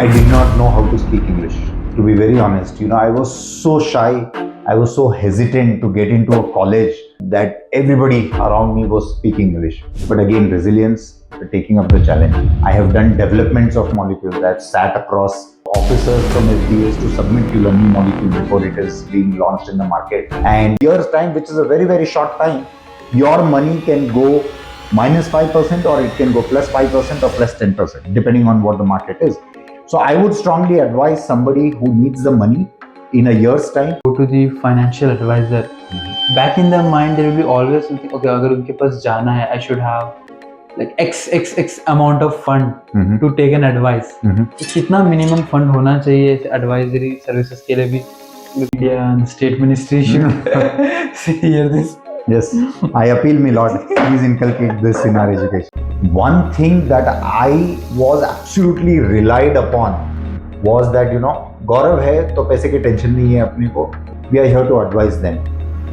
I did not know how to speak English. To be very honest, I was so shy. I was so hesitant to get into a college that everybody around me was speaking English. But again, resilience, taking up the challenge. I have done developments of molecules that sat across officers from FDAs to submit to a new molecule before it is being launched in the market. And year's time, which is a very, very short time, your money can go -5% or it can go +5% or +10%, depending on what the market is. So I would strongly advise somebody who needs the money in a year's time. Go to the financial advisor. Back in their mind, there will be always something. Okay, अगर उनके पास जाना है, I should have like X amount of fund to take an advice. तो कितना minimum fund होना चाहिए advisory services के लिए भी? India and state ministry should hear this. Yes, I appeal me Lord, please inculcate this in our education. One thing that I was absolutely relied upon was that, Gaurav है तो पैसे की tension नहीं है अपने को. We are here to advise them.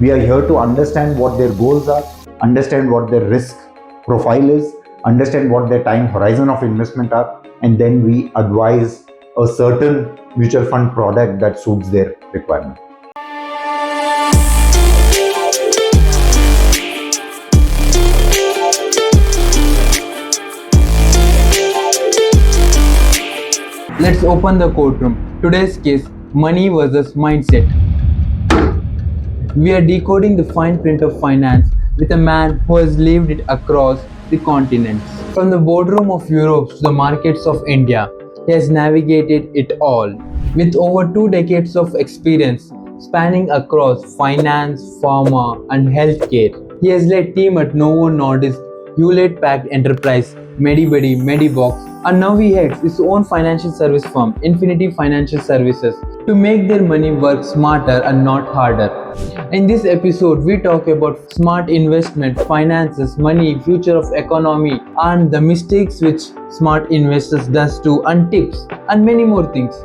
We are here to understand what their goals are, understand what their risk profile is, understand what their time horizon of investment are, and then we advise a certain mutual fund product that suits their requirement. Let's open the courtroom. Today's case, money versus mindset. We are decoding the fine print of finance with a man who has lived it across the continents. From the boardroom of Europe to the markets of India, he has navigated it all. With over 2 decades of experience spanning across finance, pharma, and healthcare, he has led team at Novo Nordisk, Hewlett Packard Enterprise, Medibuddy, Medibox, and now he heads his own financial service firm, InFINiti Financial Services, to make their money work smarter and not harder. In this episode, we talk about smart investment, finances, money, future of economy, and the mistakes which smart investors does too, and tips, and many more things.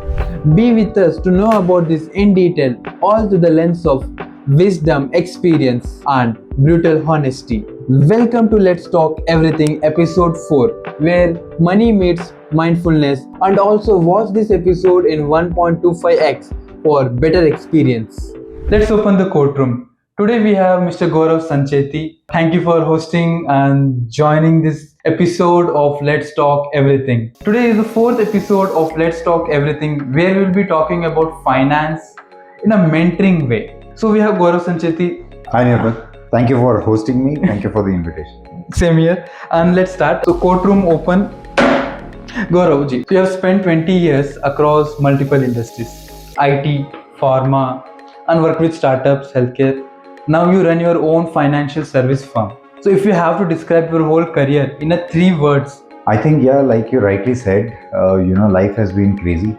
Be with us to know about this in detail, all through the lens of wisdom, experience, and brutal honesty. Welcome to Let's Talk Everything episode 4, where money meets mindfulness, and also watch this episode in 1.25x for better experience. Let's open the courtroom. Today we have Mr. Gaurav Sancheti. Thank you for hosting and joining this episode of Let's Talk Everything. Today is the 4th episode of Let's Talk Everything, where we'll be talking about finance in a mentoring way. So we have Gaurav Sancheti. Hi Nirmal. Thank you for hosting me. Thank you for the invitation. Same here. And let's start. So courtroom open. Gaurav ji, you have spent 20 years across multiple industries. IT, pharma, and worked with startups, healthcare. Now you run your own financial service firm. So if you have to describe your whole career in 3 words. I think, like you rightly said, life has been crazy.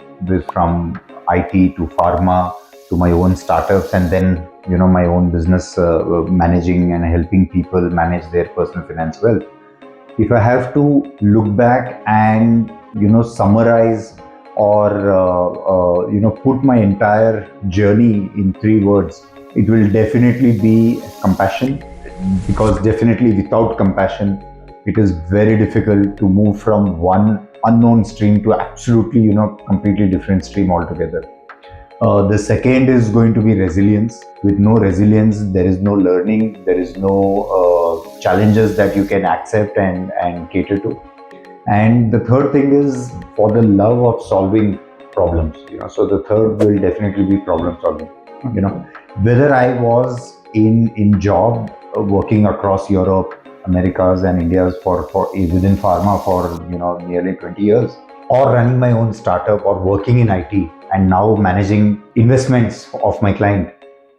From IT to pharma to my own startups, and then my own business, managing and helping people manage their personal finance well. If I have to look back and summarize or put my entire journey in 3 words, it will definitely be compassion, because definitely without compassion it is very difficult to move from one unknown stream to absolutely completely different stream altogether. The second is going to be resilience. With no resilience, there is no learning, there is no challenges that you can accept and cater to. And the third thing is for the love of solving problems. So the third will definitely be problem solving. Whether I was in job working across Europe, Americas, and India's for within pharma for nearly 20 years, or running my own startup, or working in IT, and now managing investments of my client,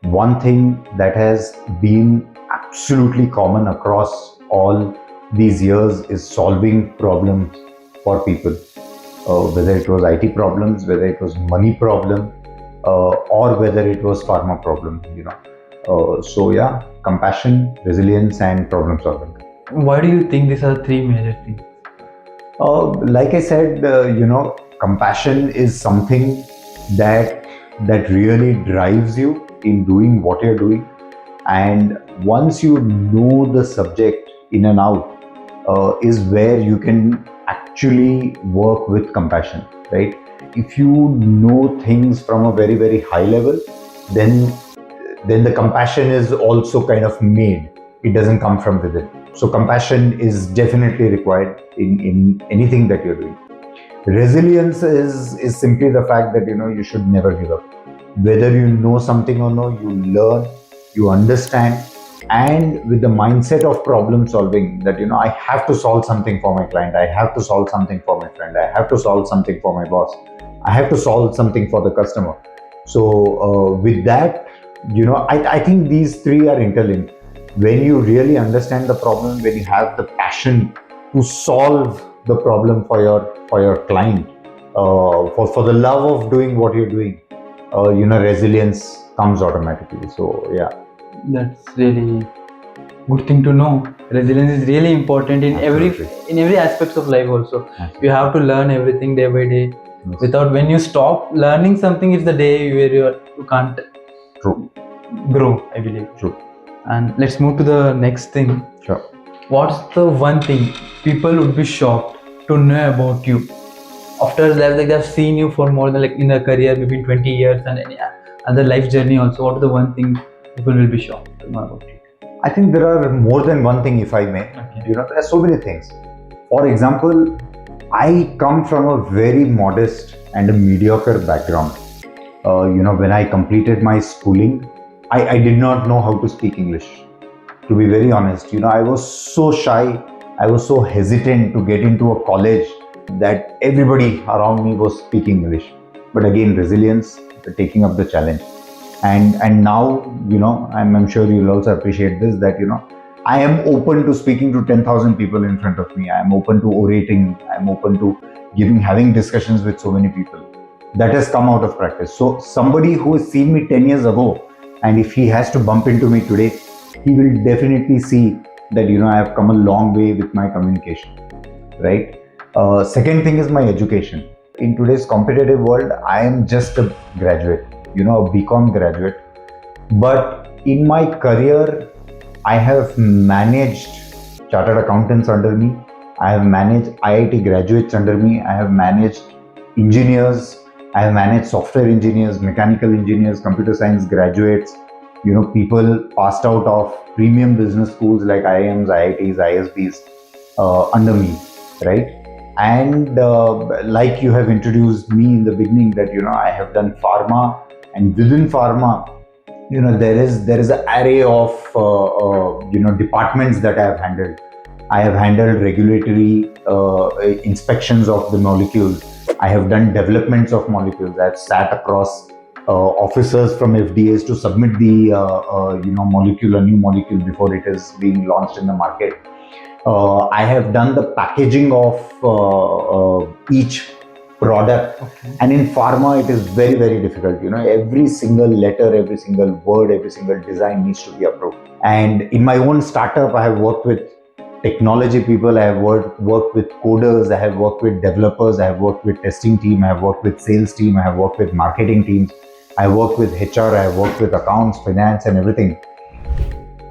one thing that has been absolutely common across all these years is solving problems for people. Whether it was IT problems, whether it was money problem, or whether it was pharma problem, compassion, resilience, and problem solving. Why do you think these are 3 major things? Like I said, compassion is something that really drives you in doing what you're doing. And once you know the subject in and out, is where you can actually work with compassion, right? If you know things from a very, very high level, then the compassion is also kind of made. It doesn't come from within. So compassion is definitely required in anything that you're doing. Resilience is simply the fact that you should never give up. Whether you know something or no, you learn, you understand, and with the mindset of problem solving, that I have to solve something for my client, I have to solve something for my friend, I have to solve something for my boss, I have to solve something for the customer. So with that, I think these three are interlinked. When you really understand the problem, when you have the passion to solve the problem for your client, for the love of doing what you're doing, resilience comes automatically. So yeah. That's really good thing to know. Resilience is really important in Absolutely. every aspects of life also. Absolutely. You have to learn everything day by day. Yes. Without, when you stop learning something, it's the day where you can't True. grow, I believe. True. And let's move to the next thing. Sure. What's the one thing people would be shocked to know about you after that, like they've seen you for more than, like, in a career maybe 20 years and any other life journey also? What is the one thing people will be shocked to know about you? I think there are more than one thing, if I may. Okay. There are so many things. For example, I come from a very modest and a mediocre background. When I completed my schooling, I did not know how to speak English. To be very honest, I was so shy, I was so hesitant to get into a college that everybody around me was speaking English. But again, resilience, taking up the challenge. And now, I'm sure you'll also appreciate this, that, I am open to speaking to 10,000 people in front of me. I am open to orating. I am open to having discussions with so many people. That has come out of practice. So somebody who has seen me 10 years ago, and if he has to bump into me today, he will definitely see that, I have come a long way with my communication, right? Second thing is my education. In today's competitive world, I am just a graduate, a BCom graduate. But in my career, I have managed chartered accountants under me. I have managed IIT graduates under me. I have managed engineers. I have managed software engineers, mechanical engineers, computer science graduates, people passed out of premium business schools like IIMs, IITs, ISBs under me, right? And like you have introduced me in the beginning, that I have done pharma, and within pharma, there is an array of departments that I have handled. I have handled regulatory inspections of the molecules. I have done developments of molecules. I have sat across officers from FDAs to submit the molecule, a new molecule, before it is being launched in the market. I have done the packaging of each product. Okay. And in pharma, it is very, very difficult. Every single letter, every single word, every single design needs to be approved. And in my own startup, I have worked with technology people, I have worked with coders, I have worked with developers, I have worked with testing team, I have worked with sales team, I have worked with marketing teams, I have worked with HR, I have worked with accounts, finance, and everything.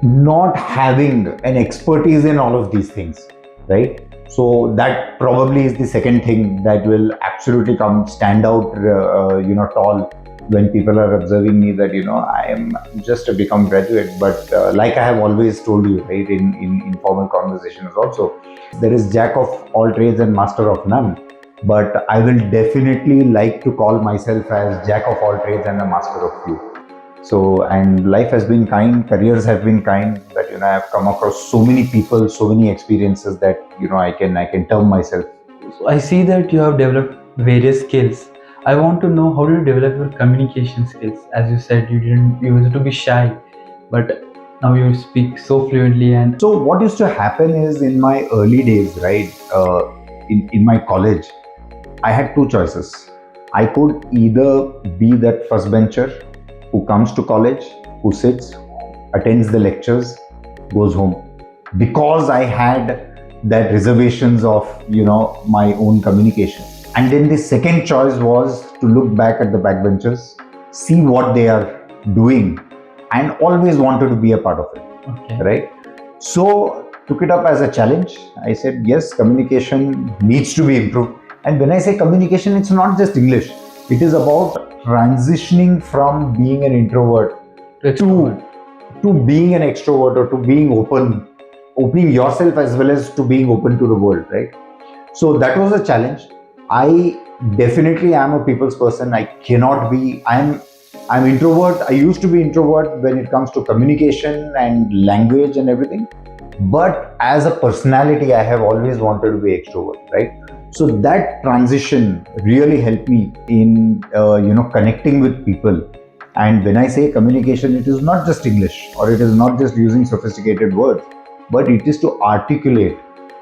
Not having an expertise in all of these things, right? So that probably is the second thing that will absolutely stand out, tall, when people are observing me, that I am just a BCom graduate. But like I have always told you, right, in informal conversations also, there is jack of all trades and master of none. But I will definitely like to call myself as jack of all trades and a master of few. So, and life has been kind, careers have been kind, that I have come across so many people, so many experiences, that I can term myself. So I see that you have developed various skills. I want to know, how do you develop your communication skills? As you said, you used to be shy, but now you speak so fluently. And so what used to happen is, in my early days, right, in my college, I had two choices. I could either be that first bencher who comes to college, who sits, attends the lectures, goes home, because I had that reservations of my own communication. And then the second choice was to look back at the backbenchers, see what they are doing, and always wanted to be a part of it. okay. Right? So took it up as a challenge. I said, yes, communication needs to be improved. And when I say communication, it's not just English. It is about transitioning from being an introvert to being an extrovert, or to being opening yourself as well as to being open to the world, right? So that was a challenge. I definitely am a people's person. I cannot be. I'm introvert. I used to be introvert when it comes to communication and language and everything. But as a personality, I have always wanted to be extrovert, right? So that transition really helped me in connecting with people. And when I say communication, it is not just English, or it is not just using sophisticated words, but it is to articulate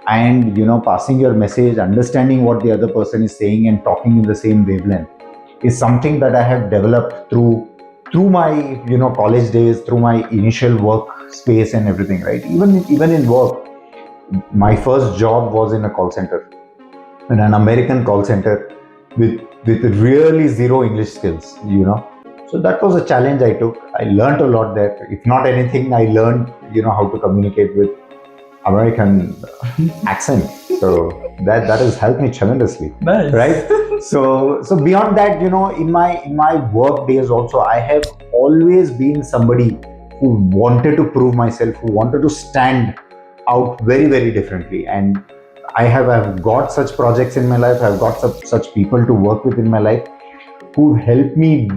and passing your message, understanding what the other person is saying, and talking in the same wavelength is something that I have developed through my college days, through my initial work space and everything, right? Even in work, my first job was in a call center, in an American call center with really zero English skills, So that was a challenge I took. I learned a lot there. If not anything, I learned how to communicate with American accent. So that has helped me tremendously. Nice. Right? So beyond that, in my work days also, I have always been somebody who wanted to prove myself, who wanted to stand out very, very differently. And I've got such projects in my life. I've got such people to work with in my life who helped me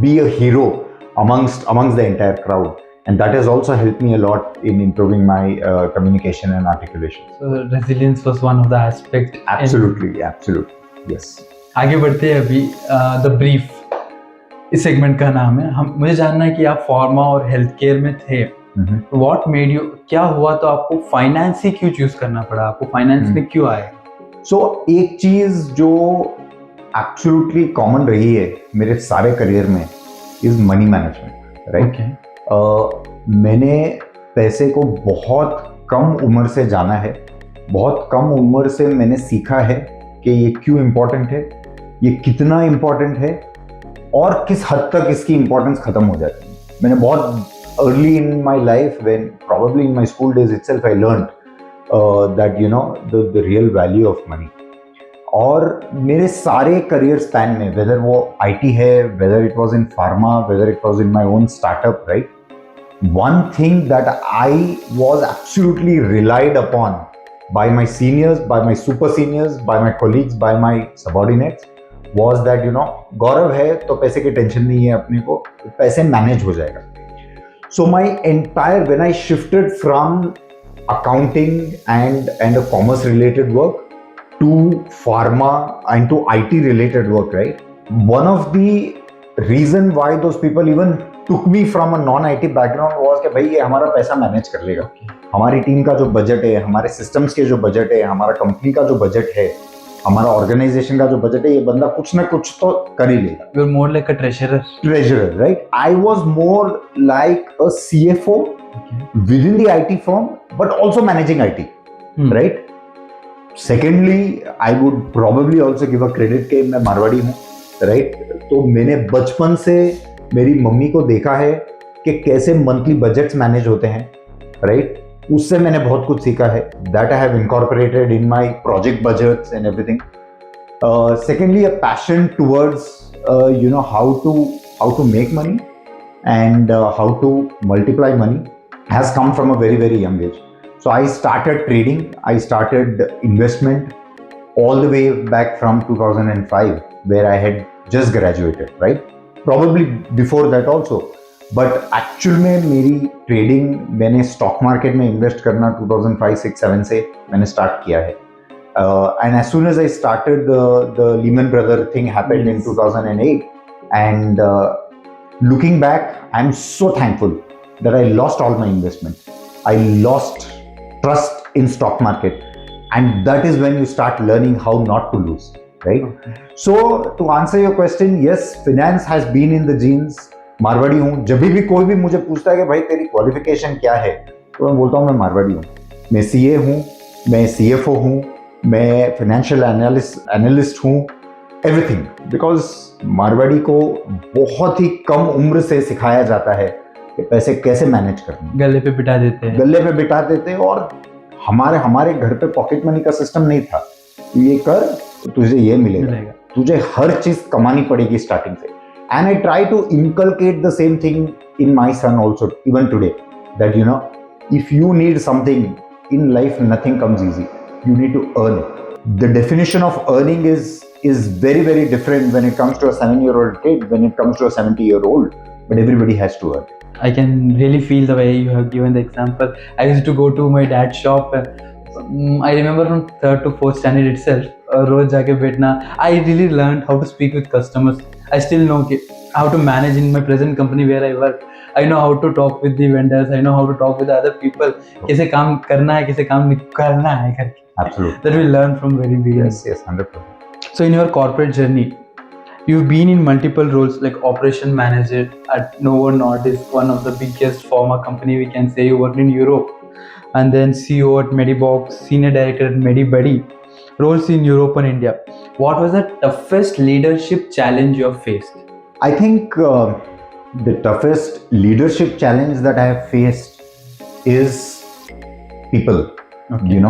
be a hero amongst the entire crowd. And that has also helped me a lot in improving my communication and articulation. So resilience was one of the aspects. Absolutely, yes. आगे बढ़ते हैं अभी the brief इस segment का नाम है. मुझे जानना है कि आप फार्मा और हेल्थ केयर में थे. व्हाट मेड यू, क्या हुआ तो आपको फाइनेंस ही क्यों चूज करना पड़ा, आपको फाइनेंस में क्यों आए? सो एक चीज जो एब्सोल्युटली कॉमन रही है मेरे सारे करियर में इज मनी मैनेजमेंट, राइट? मैंने पैसे को बहुत कम उम्र से जाना है, बहुत कम उम्र से मैंने सीखा है कि ये क्यों इम्पोर्टेंट है, ये कितना इम्पोर्टेंट है, और किस हद तक इसकी इम्पोर्टेंस खत्म हो जाती है. मैंने बहुत early in my life, when probably in my school days itself, I learned that the real value of money. और मेरे सारे करियर स्पैन में, वेदर वो IT है, whether it was in pharma, whether it was in my own startup, right, one thing that I was absolutely relied upon by my seniors, by my super seniors, by my colleagues, by my subordinates was that गौरव है तो पैसे की tension नहीं है अपने को, पैसे manage हो जाएगा. So my entire, when I shifted from accounting and a commerce related work to pharma and to IT related work, right? One of the reason why those people even took me from a non-IT background was कि भाई ये हमारा पैसा manage कर लेगा, हमारी team का जो बजट है, हमारे सिस्टम्स के जो बजट है, हमारा कंपनी का जो बजट है, हमारा ऑर्गेनाइजेशन का जो बजट है, ये बंदा कुछ ना कुछ तो कर ही लेगा. You were more like a treasurer, right? I was more like a CFO within the IT firm, but also managing IT, right? Secondly, I would probably also give a credit कि मैं मारवाड़ी हूँ, right? तो मैंने बचपन से मेरी mummy को देखा है कि कैसे मंथली बजट्स मैनेज होते हैं, right? उससे मैंने बहुत कुछ सीखा है. That I have incorporated in my project budgets and everything. Secondly, a passion towards how to make money and how to multiply money has come from a very, very young age. So I started trading, I started investment all the way back from 2005, where I had just graduated, right? Probably before that also. But actual में मेरी trading मैंने stock market में invest करना 2005, 6, 7 से मैंने start किया है. And as soon as I started the Lehman Brother thing happened in 2008, and looking back I am so thankful that I lost all my investment. I lost trust in stock market, and that is when you start learning how not to lose, right? So to answer your question, yes, finance has been in the genes. Marwari हूँ. जब भी कोई भी मुझे पूछता है कि भाई तेरी क्वालिफिकेशन क्या है, तो मैं बोलता हूँ मैं मारवाड़ी हूँ. मैं CA हूँ, मैं CFO हूँ, मैं फाइनेंशियल एनालिस्ट हूँ, एवरीथिंग. बिकॉज मारवाड़ी को बहुत ही कम उम्र से सिखाया जाता है कि पैसे कैसे मैनेज करना. गले पे बिठा देते हैं. और हमारे घर पे पॉकेट मनी का सिस्टम नहीं था. ये कर, तुझे ये मिलेगा, मिलेगा। तुझे हर चीज कमानी पड़ेगी स्टार्टिंग से. And I try to inculcate the same thing in my son also, even today, that if you need something in life, nothing comes easy. You need to earn it. The definition of earning is very, very different when it comes to a 7-year-old kid, when it comes to a 70-year-old, but everybody has to earn. I can really feel the way you have given the example. I used to go to my dad's shop. I remember from 3rd to 4th standard itself. रोज जाके बैठना. I really learned how to speak with customers. I still know how to manage in my present company where I work. I know how to talk with the vendors. I know how to talk with other people. कैसे काम करना है, कैसे काम करना है करके. Absolutely. That we learn from very beginning. Yes, 100%. So in your corporate journey, you've been in multiple roles like operation manager at Novo Nordisk, one of the biggest pharma company we can say. You worked in Europe, and then CEO at Medibox, senior director at Medibuddy, roles in Europe and India. What was the toughest leadership challenge you have faced? I think the toughest leadership challenge that I have faced is people. Okay.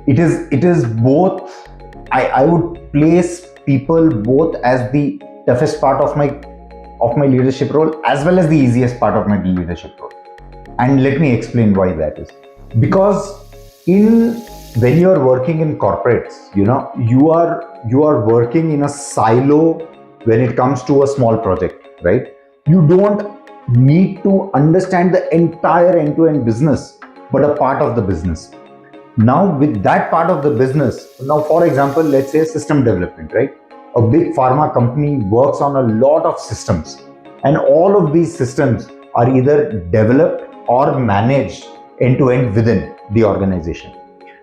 It is both. I would place people both as the toughest part of my leadership role as well as the easiest part of my leadership role. And let me explain why that is. Because when you are working in corporates, you are working in a silo when it comes to a small project, right? You don't need to understand the entire end-to-end business, but a part of the business. Now, with that part of the business, now for example, let's say system development, right? A big pharma company works on a lot of systems, and all of these systems are either developed or managed end-to-end within the organization.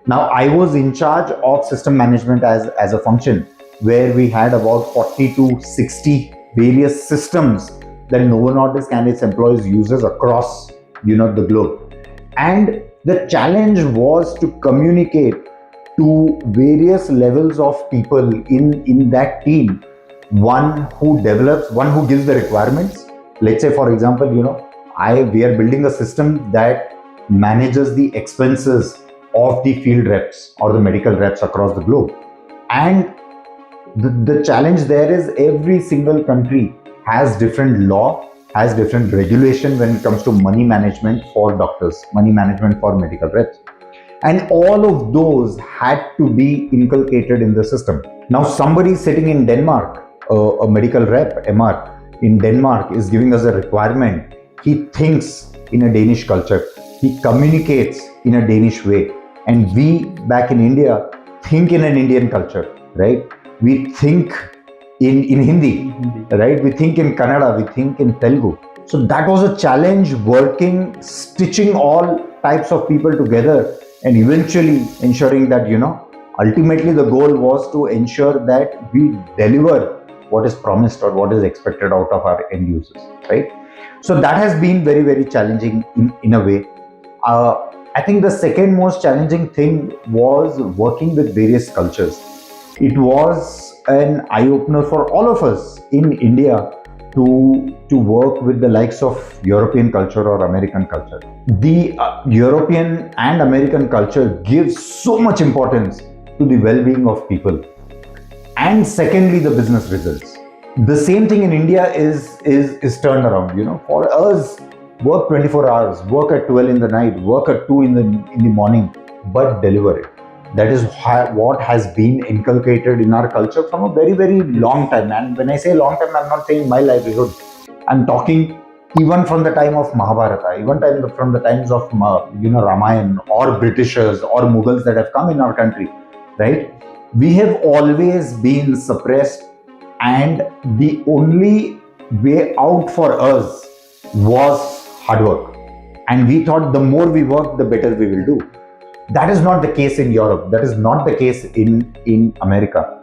Now, I was in charge of system management as a function where we had about 40 to 60 various systems that Novo Nordisk and its employees uses across the globe. And the challenge was to communicate to various levels of people in that team. One who develops, one who gives the requirements. Let's say, for example, we are building a system that manages the expenses of the field reps or the medical reps across the globe. And the challenge there is every single country has different law, has different regulation when it comes to money management for doctors, money management for medical reps. And all of those had to be inculcated in the system. Now, somebody sitting in Denmark, a medical rep, MR, in Denmark is giving us a requirement. He thinks in a Danish culture. He communicates in a Danish way. And we back in India think in an Indian culture, right? We think in Hindi, right? We think in Kannada, we think in Telugu. So that was a challenge, working, stitching all types of people together and eventually ensuring that, ultimately the goal was to ensure that we deliver what is promised or what is expected out of our end users, right? So that has been very, very challenging in a way. I think the second most challenging thing was working with various cultures. It was an eye-opener for all of us in India to work with the likes of European culture or American culture. The European and American culture gives so much importance to the well-being of people. And secondly, the business results. The same thing in India is turned around. For us, work 24 hours, work at 12 in the night, work at 2 in the morning, but deliver it. That is what has been inculcated in our culture from a very, very long time. And when I say long time, I'm not saying my livelihood. I'm talking even from the time of Mahabharata, even from the times of Ramayana or Britishers or Mughals that have come in our country, right? We have always been suppressed, and the only way out for us was hard work. And we thought the more we work, the better we will do. That is not the case in Europe. That is not the case in America.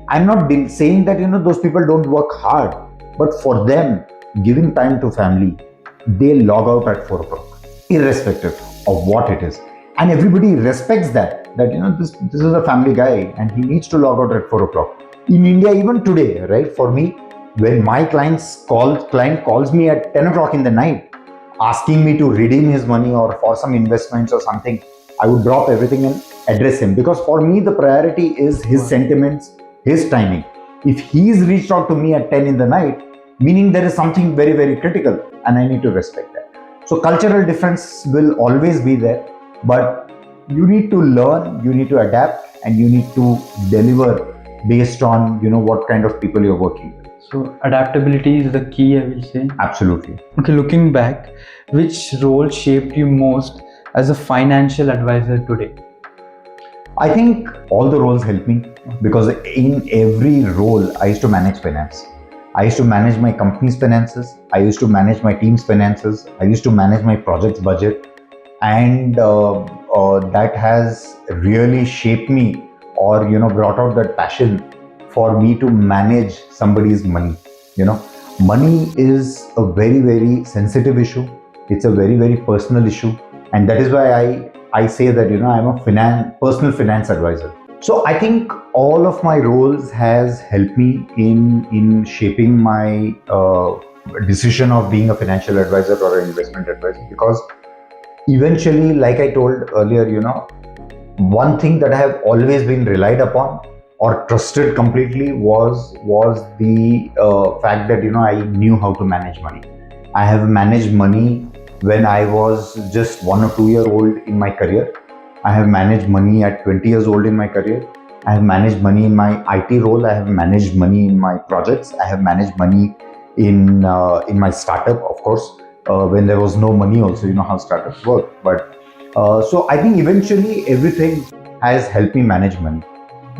I'm not saying that those people don't work hard, but for them, giving time to family, they log out at 4 o'clock, irrespective of what it is. And everybody respects that this is a family guy and he needs to log out at 4 o'clock. In India, even today, right, for me, when my client calls me at 10 o'clock in the night, asking me to redeem his money or for some investments or something, I would drop everything and address him, because for me the priority is his sentiments, his timing. If he's reached out to me at 10 in the night, meaning there is something very, very critical, and I need to respect that. So cultural difference will always be there, but you need to learn, you need to adapt, and you need to deliver based on what kind of people you're working with. So adaptability is the key, I will say. Absolutely. Okay, looking back, which role shaped you most as a financial advisor today? I think all the roles help me, because in every role I used to manage finance. I used to manage my company's finances. I used to manage my team's finances. I used to manage my project's budget, and that has really shaped me, or brought out that passion for me to manage somebody's money. Money is a very, very sensitive issue. It's a very, very personal issue, and that is why I say that I'm a personal finance advisor. So I think all of my roles has helped me in shaping my decision of being a financial advisor or an investment advisor, because eventually, like I told earlier, one thing that I have always been relied upon or trusted completely was the fact that I knew how to manage money. I have managed money when I was just 1 or 2 year old in my career. I have managed money at 20 years old in my career. I have managed money in my IT role. I have managed money in my projects. I have managed money in my startup, of course, when there was no money also, how startups work. But so I think eventually everything has helped me manage money.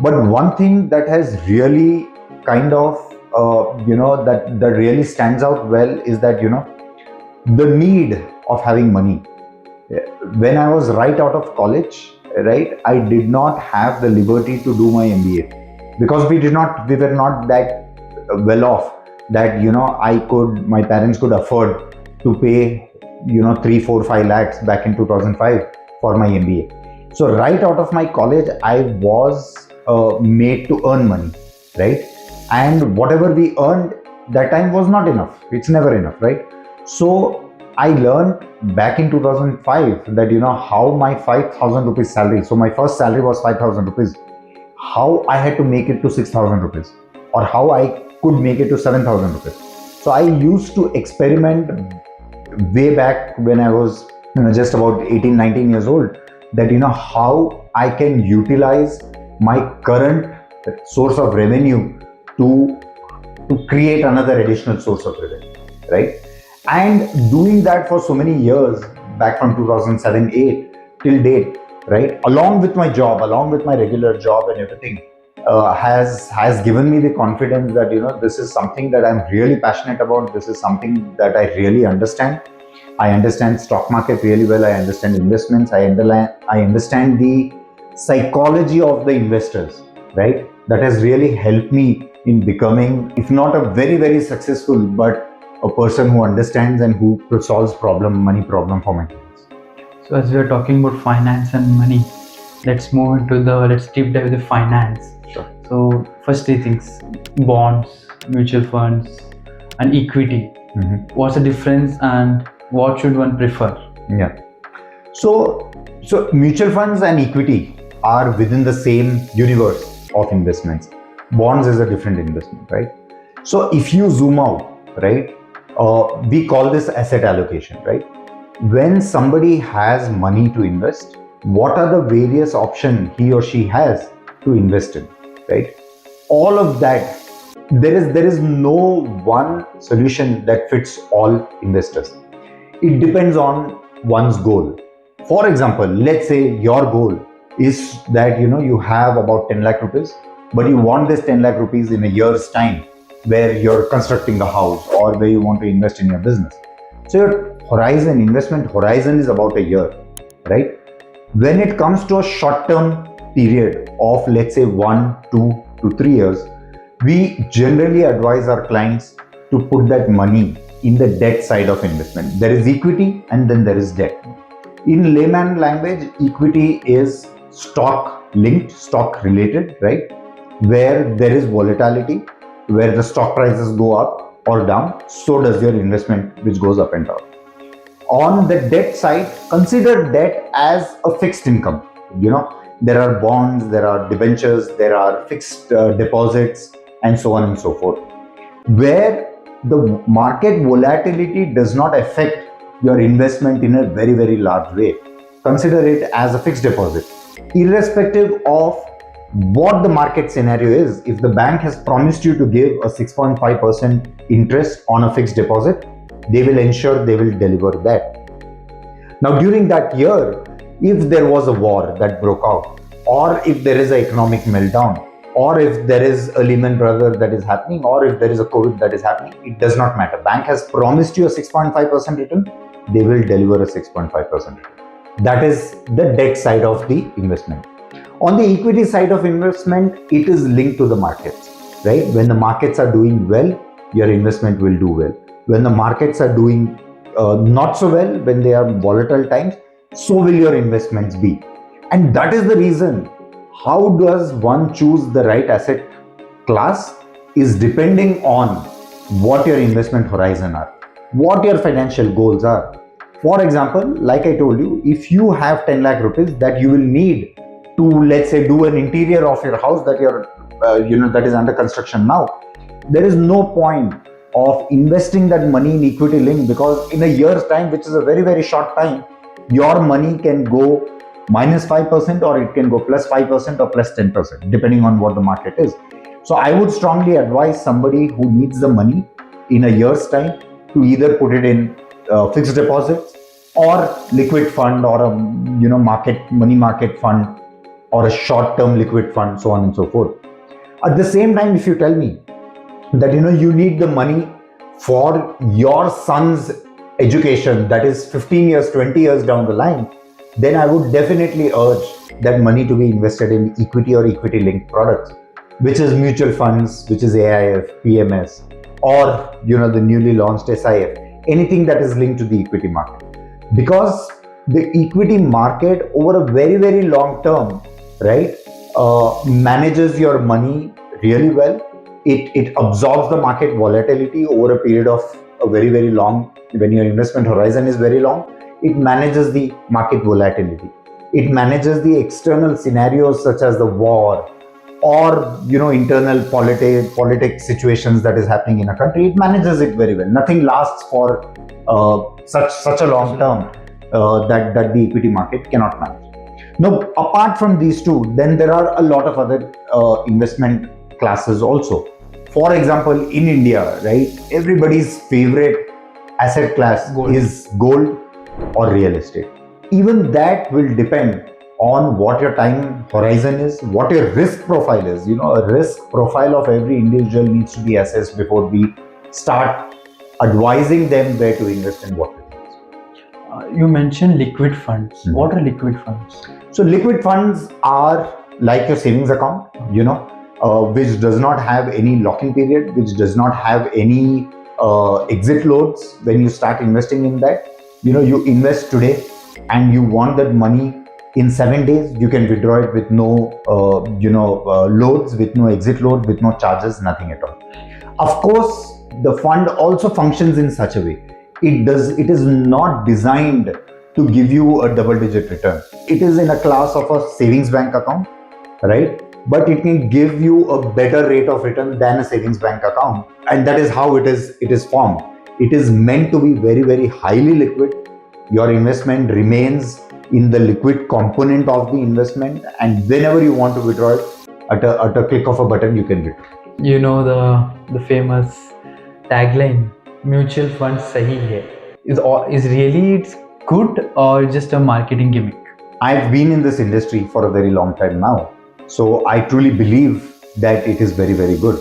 But one thing that has really kind of, that really stands out well is that, the need of having money. When I was right out of college, right, I did not have the liberty to do my MBA, because we were not that well off that, my parents could afford to pay, 3, 4, 5 lakhs back in 2005 for my MBA. So right out of my college, I was made to earn money, right? And whatever we earned that time was not enough. It's never enough, right? So I learned back in 2005 that, how my 5,000 rupees salary, so my first salary was 5,000 rupees, how I had to make it to 6,000 rupees, or how I could make it to 7,000 rupees. So I used to experiment way back when I was just about 18, 19 years old, that, how I can utilize my current source of revenue to create another additional source of revenue, right? And doing that for so many years, back from 2007-8 till date, right, along with my job, along with my regular job and everything, has given me the confidence that, this is something that I'm really passionate about. This is something that I really understand. I understand stock market really well. I understand investments. I understand the psychology of the investors, right? That has really helped me in becoming, if not a very, very successful, but a person who understands and who solves money problem for my clients. So as we are talking about finance and money, let's deep dive the finance. Sure. So first 3 things: bonds, mutual funds, and equity. Mm-hmm. What's the difference, and what should one prefer? Yeah. So mutual funds and equity are within the same universe of investments. Bonds is a different investment, right? So if you zoom out, right, we call this asset allocation, right? When somebody has money to invest, what are the various options he or she has to invest in, right? All of that, there is no one solution that fits all investors. It depends on one's goal. For example, let's say your goal is that you have about 10 lakh rupees, but you want this 10 lakh rupees in a year's time, where you're constructing a house or where you want to invest in your business. So your investment horizon is about a year, right? When it comes to a short-term period of, let's say, 1, 2 to 3 years, we generally advise our clients to put that money in the debt side of investment. There is equity and then there is debt. In layman language, equity is stock linked, stock related, right? Where there is volatility, where the stock prices go up or down, so does your investment, which goes up and down. On the debt side, consider debt as a fixed income. There are bonds, there are debentures, there are fixed deposits, and so on and so forth, where the market volatility does not affect your investment in a very, very large way. Consider it as a fixed deposit. Irrespective of what the market scenario is, if the bank has promised you to give a 6.5% interest on a fixed deposit, they will ensure they will deliver that. Now, during that year, if there was a war that broke out, or if there is an economic meltdown, or if there is a Lehman Brothers that is happening, or if there is a COVID that is happening, it does not matter. Bank has promised you a 6.5% return, they will deliver a 6.5% return. That is the debt side of the investment. On the equity side of investment, it is linked to the markets, right? When the markets are doing well, your investment will do well. When the markets are doing not so well, when they are volatile times, so will your investments be. And that is the reason how does one choose the right asset class is depending on what your investment horizon are, what your financial goals are. For example, like I told you, if you have 10 lakh rupees that you will need to, let's say, do an interior of your house that you're that is under construction now, there is no point of investing that money in equity link, because in a year's time, which is a very, very short time, your money can go -5% or it can go +5% or +10%, depending on what the market is. So I would strongly advise somebody who needs the money in a year's time to either put it in fixed deposits or liquid fund, or a money market fund, or a short-term liquid fund, so on and so forth. At the same time, if you tell me that you need the money for your son's education, that is 15 years, 20 years down the line, then I would definitely urge that money to be invested in equity or equity linked products, which is mutual funds, which is AIF, PMS, or the newly launched SIF, anything that is linked to the equity market. Because the equity market over a very, very long term, right, manages your money really well. It absorbs the market volatility over a period of a very, very long, when your investment horizon is very long. It manages the market volatility. It manages the external scenarios such as the war or internal politics situations that is happening in a country. It manages it very well. Nothing lasts for such a long term that the equity market cannot manage. Now, apart from these two, then there are a lot of other investment classes also. For example, in India, right, everybody's favorite asset class is gold or real estate. Even that will depend on what your time horizon is, what your risk profile is. A risk profile of every individual needs to be assessed before we start advising them where to invest and what to invest. You mentioned liquid funds. Mm-hmm. What are liquid funds? So liquid funds are like your savings account, which does not have any lock-in period, which does not have any exit loads when you start investing in that. You invest today and you want that money in 7 days, you can withdraw it with no loads, with no exit load, with no charges, nothing at all. Of course, the fund also functions in such a way. It is not designed to give you a double-digit return. It is in a class of a savings bank account, right? But it can give you a better rate of return than a savings bank account, and that is how it is formed. It is meant to be very, very highly liquid. Your investment remains in the liquid component of the investment, and whenever you want to withdraw it, at a click of a button, you can withdraw. The famous tagline, mutual funds sahi hai, is really it's good or just a marketing gimmick? I've been in this industry for a very long time now, so I truly believe that it is very, very good.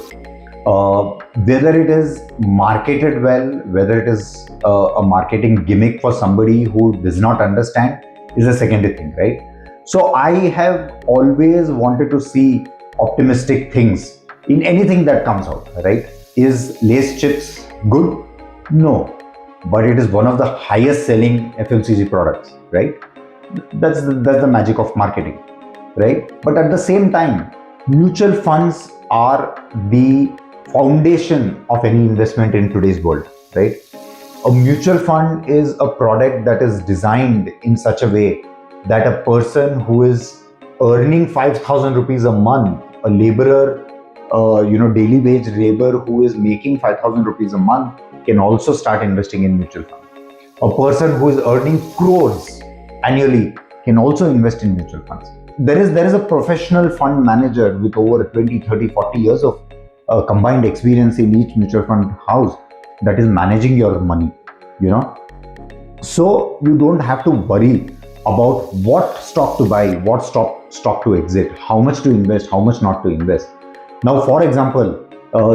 Whether it is marketed well, whether it is a marketing gimmick for somebody who does not understand, is a secondary thing, right? So I have always wanted to see optimistic things in anything that comes out, right? Is Lay's chips good? No, but it is one of the highest selling FMCG products, right? That's the magic of marketing, right? But at the same time, mutual funds are the foundation of any investment in today's world, right? A mutual fund is a product that is designed in such a way that a person who is earning 5,000 rupees a month, a laborer, daily wage laborer who is making 5,000 rupees a month can also start investing in mutual funds. A person who is earning crores annually can also invest in mutual funds. There is a professional fund manager with over 20, 30, 40 years of combined experience in each mutual fund house that is managing your money, So you don't have to worry about what stock to buy, what stock to exit, how much to invest, how much not to invest. Now, for example,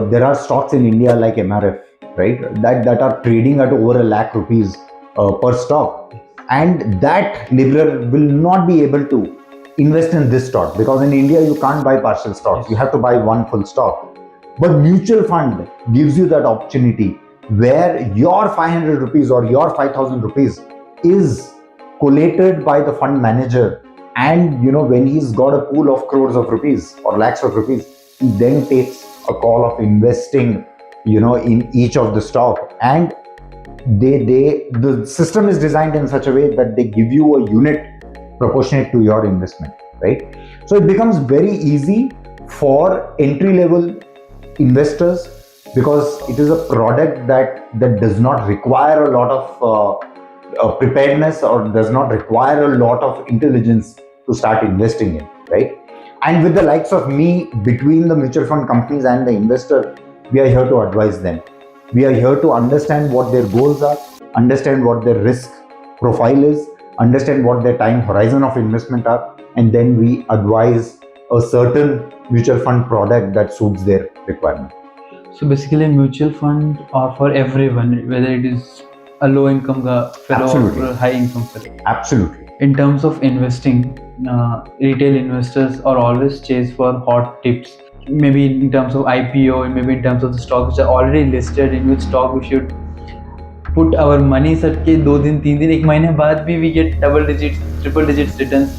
there are stocks in India like MRF, right, that are trading at over 1 lakh rupees per stock, and that laborer will not be able to invest in this stock because in India you can't buy partial stocks, you have to buy one full stock. But mutual fund gives you that opportunity where your 500 rupees or your 5,000 rupees is collated by the fund manager, and when he's got a pool of crores of rupees or lakhs of rupees, he then takes a call of investing in each of the stock, and the system is designed in such a way that they give you a unit proportionate to your investment, right? So it becomes very easy for entry level investors because it is a product that does not require a lot of preparedness or does not require a lot of intelligence to start investing in, right? And with the likes of me, between the mutual fund companies and the investor, we are here to advise them. We are here to understand what their goals are, understand what their risk profile is, understand what their time horizon of investment are, and then we advise a certain mutual fund product that suits their requirement. So basically, mutual fund are for everyone, whether it is a low income fellow or a high income fellow. Absolutely. In terms of investing, retail investors are always chase for hot tips. Maybe in terms of IPO, maybe in terms of the stocks which are already listed, in which stock we should put our money सट के 2 दिन 3 दिन 1 महीने बाद भी we get double digits, triple digits returns.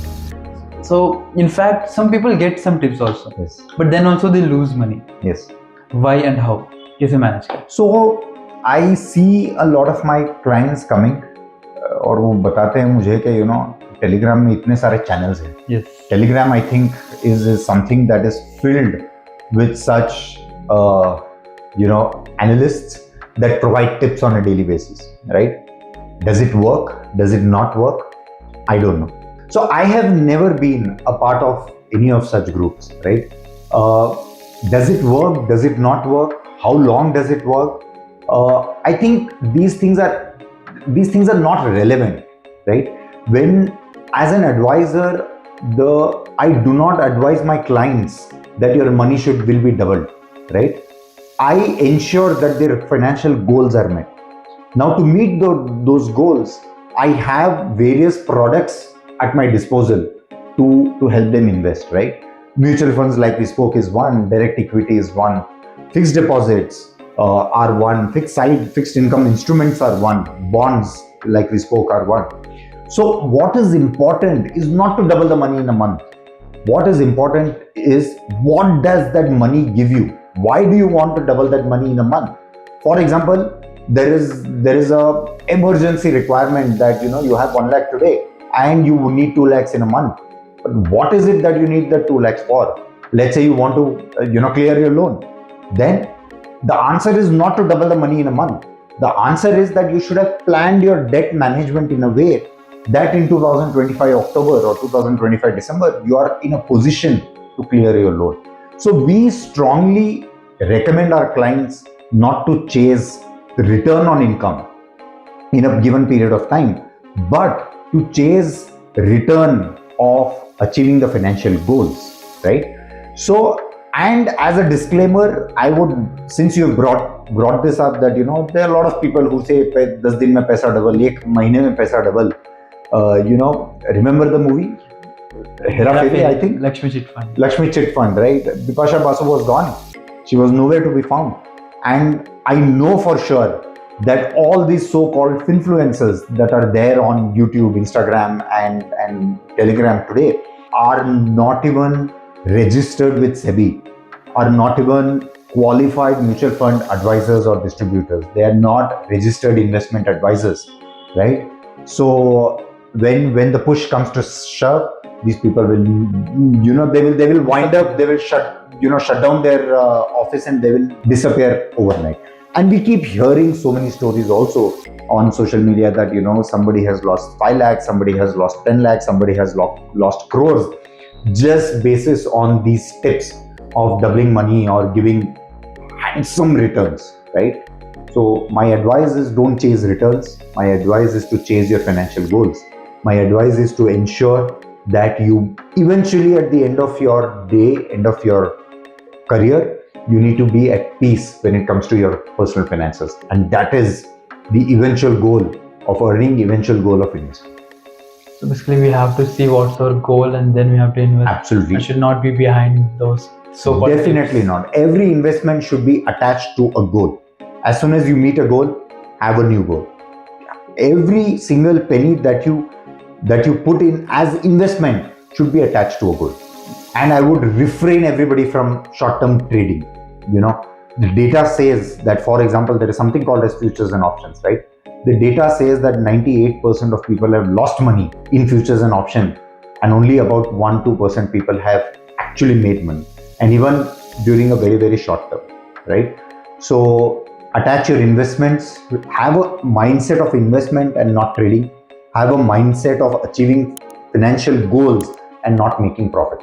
So in fact, some people get some tips also. Yes. But then also they lose money. Yes. Why and how? कैसे manage करें? So I see a lot of my clients coming और वो बताते हैं मुझे कि Telegram में इतने सारे channels हैं. Yes. Telegram I think is something that is filled with such analysts that provide tips on a daily basis, right? Does it work? Does it not work? I don't know. So I have never been a part of any of such groups, right? Does it work? Does it not work? How long does it work? I think these things are not relevant, right? When as an advisor, I do not advise my clients that your money will be doubled, right? I ensure that their financial goals are met. Now, to meet those goals, I have various products at my disposal to help them invest, right? Mutual funds, like we spoke, is one. Direct equity is one. Fixed deposits are one. Fixed income instruments are one. Bonds, like we spoke, are one. So what is important is not to double the money in a month. What is important is what does that money give you? Why do you want to double that money in a month? For example, there is a emergency requirement that you have 1 lakh today and you need 2 lakhs in a month. But what is it that you need the 2 lakhs for? Let's say you want to clear your loan. Then the answer is not to double the money in a month. The answer is that you should have planned your debt management in a way that in 2025 October or 2025 December, you are in a position to clear your loan. So we strongly recommend our clients not to chase the return on income in a given period of time, but to chase return of achieving the financial goals, right? So, and as a disclaimer, I would, since you have brought this up, that there are a lot of people who say 10 दिन में पैसा double, 1 महीने में पैसा double. Remember the movie Hera Fairy, I think? Lakshmi Chit Fund. Lakshmi Chit Fund, right? Bipasha Basu was gone. She was nowhere to be found. And I know for sure that all these so-called influencers that are there on YouTube, Instagram and Telegram today are not even registered with SEBI, are not even qualified mutual fund advisors or distributors. They are not registered investment advisors, right? So when the push comes to shove, these people will, they will wind up, they will shut down their office, and they will disappear overnight. And we keep hearing so many stories also on social media that somebody has lost 5 lakhs, somebody has lost 10 lakhs, somebody has lost crores, just basis on these tips of doubling money or giving handsome returns, right? So my advice is, don't chase returns. My advice is to chase your financial goals. My advice is to ensure that you eventually, at the end of your day, end of your career, you need to be at peace when it comes to your personal finances. And that is the eventual goal of earning, eventual goal of investment. So basically, we have to see what's our goal, and then we have to invest. Absolutely. I should not be behind those so-called Definitely tips. not. Every investment should be attached to a goal. As soon as you meet a goal, have a new goal. Every single penny that you put in as investment should be attached to a goal. And I would refrain everybody from short-term trading. The data says that, for example, there is something called as futures and options, right? The data says that 98% of people have lost money in futures and options, and only about 1-2% people have actually made money, and even during a very, very short term, right? So attach your investments, have a mindset of investment and not trading, have a mindset of achieving financial goals and not making profit.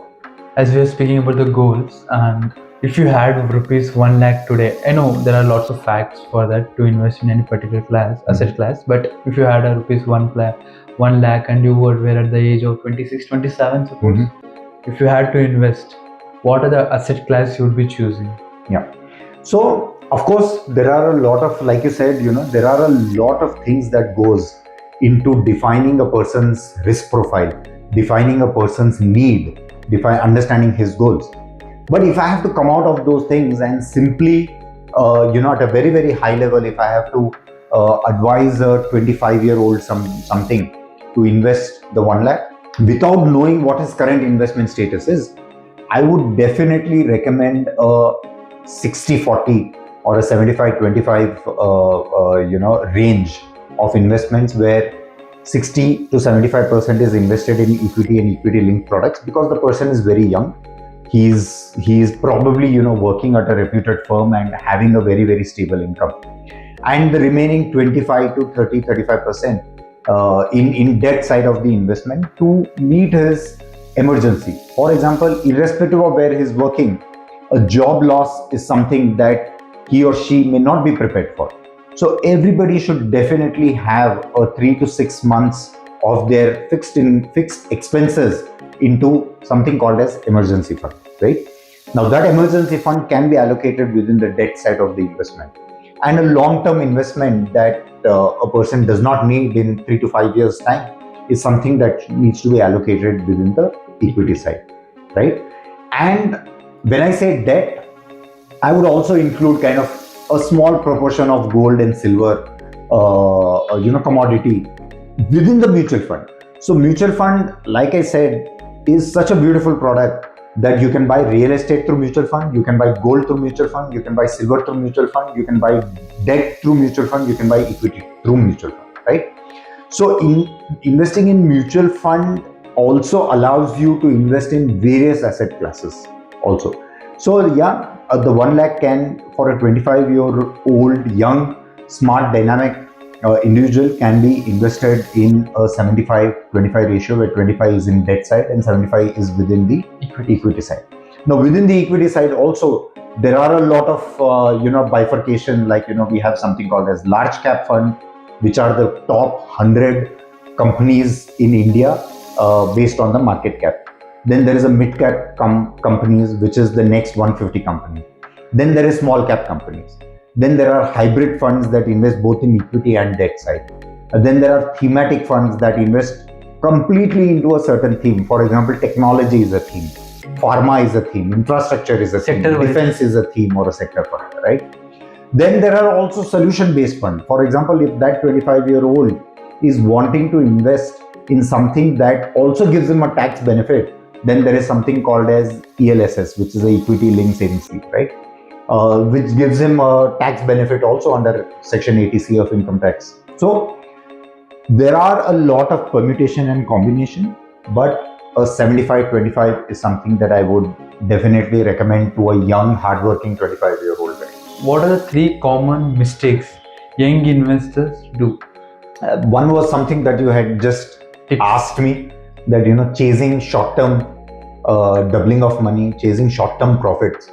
As we are speaking about the goals, and if you had rupees 1 lakh today, I know there are lots of facts for that to invest in any particular asset class, but if you had a rupees 1 lakh and you were at the age of 26, 27, suppose, if you had to invest, what are the asset class you would be choosing? Yeah. So, of course, there are a lot of, like you said, there are a lot of things that goes into defining a person's risk profile, defining a person's need, understanding his goals. But if I have to come out of those things and simply, at a very, very high level, if I have to advise a 25-year-old something to invest the 1 lakh without knowing what his current investment status is, I would definitely recommend a 60-40 or a 75-25, range of investments, where 60 to 75% is invested in equity and equity-linked products, because the person is very young. He is probably working at a reputed firm and having a very, very stable income, and the remaining 25 to 35% in debt side of the investment to meet his emergency. For example, irrespective of where he's working, a job loss is something that he or she may not be prepared for. So everybody should definitely have a 3 to 6 months of their fixed expenses into something called as emergency fund, right? Now that emergency fund can be allocated within the debt side of the investment, and a long-term investment that a person does not need in 3 to 5 years time is something that needs to be allocated within the equity side, right? And when I say debt, I would also include kind of a small proportion of gold and silver, commodity within the mutual fund. So mutual fund, like I said, is such a beautiful product that you can buy real estate through mutual fund, you can buy gold through mutual fund, you can buy silver through mutual fund, you can buy debt through mutual fund, you can buy equity through mutual fund, right? So investing in mutual fund also allows you to invest in various asset classes also. So yeah, the 1 lakh can, for a 25-year-old young, smart, dynamic individual, can be invested in a 75-25 ratio, where 25 is in debt side and 75 is within the equity side. Now within the equity side also, there are a lot of bifurcation, like we have something called as large cap fund, which are the top 100 companies in India based on the market cap. Then there is a mid cap companies, which is the next 150 company. Then there is small cap companies. Then there are hybrid funds that invest both in equity and debt side. Then there are thematic funds that invest completely into a certain theme. For example, technology is a theme, pharma is a theme, infrastructure is a theme, defense is a theme or a sector fund, right? Then there are also solution-based funds. For example, if that 25-year-old is wanting to invest in something that also gives him a tax benefit, then there is something called as ELSS, which is a equity linked savings scheme, right? Which gives him a tax benefit also under Section 80C of income tax. So There are a lot of permutation and combination, but a 75-25 is something that I would definitely recommend to a young, hardworking 25-year-old guy. What are the 3 common mistakes young investors do? One was something that you had just asked me, that chasing short-term doubling of money, chasing short-term profits.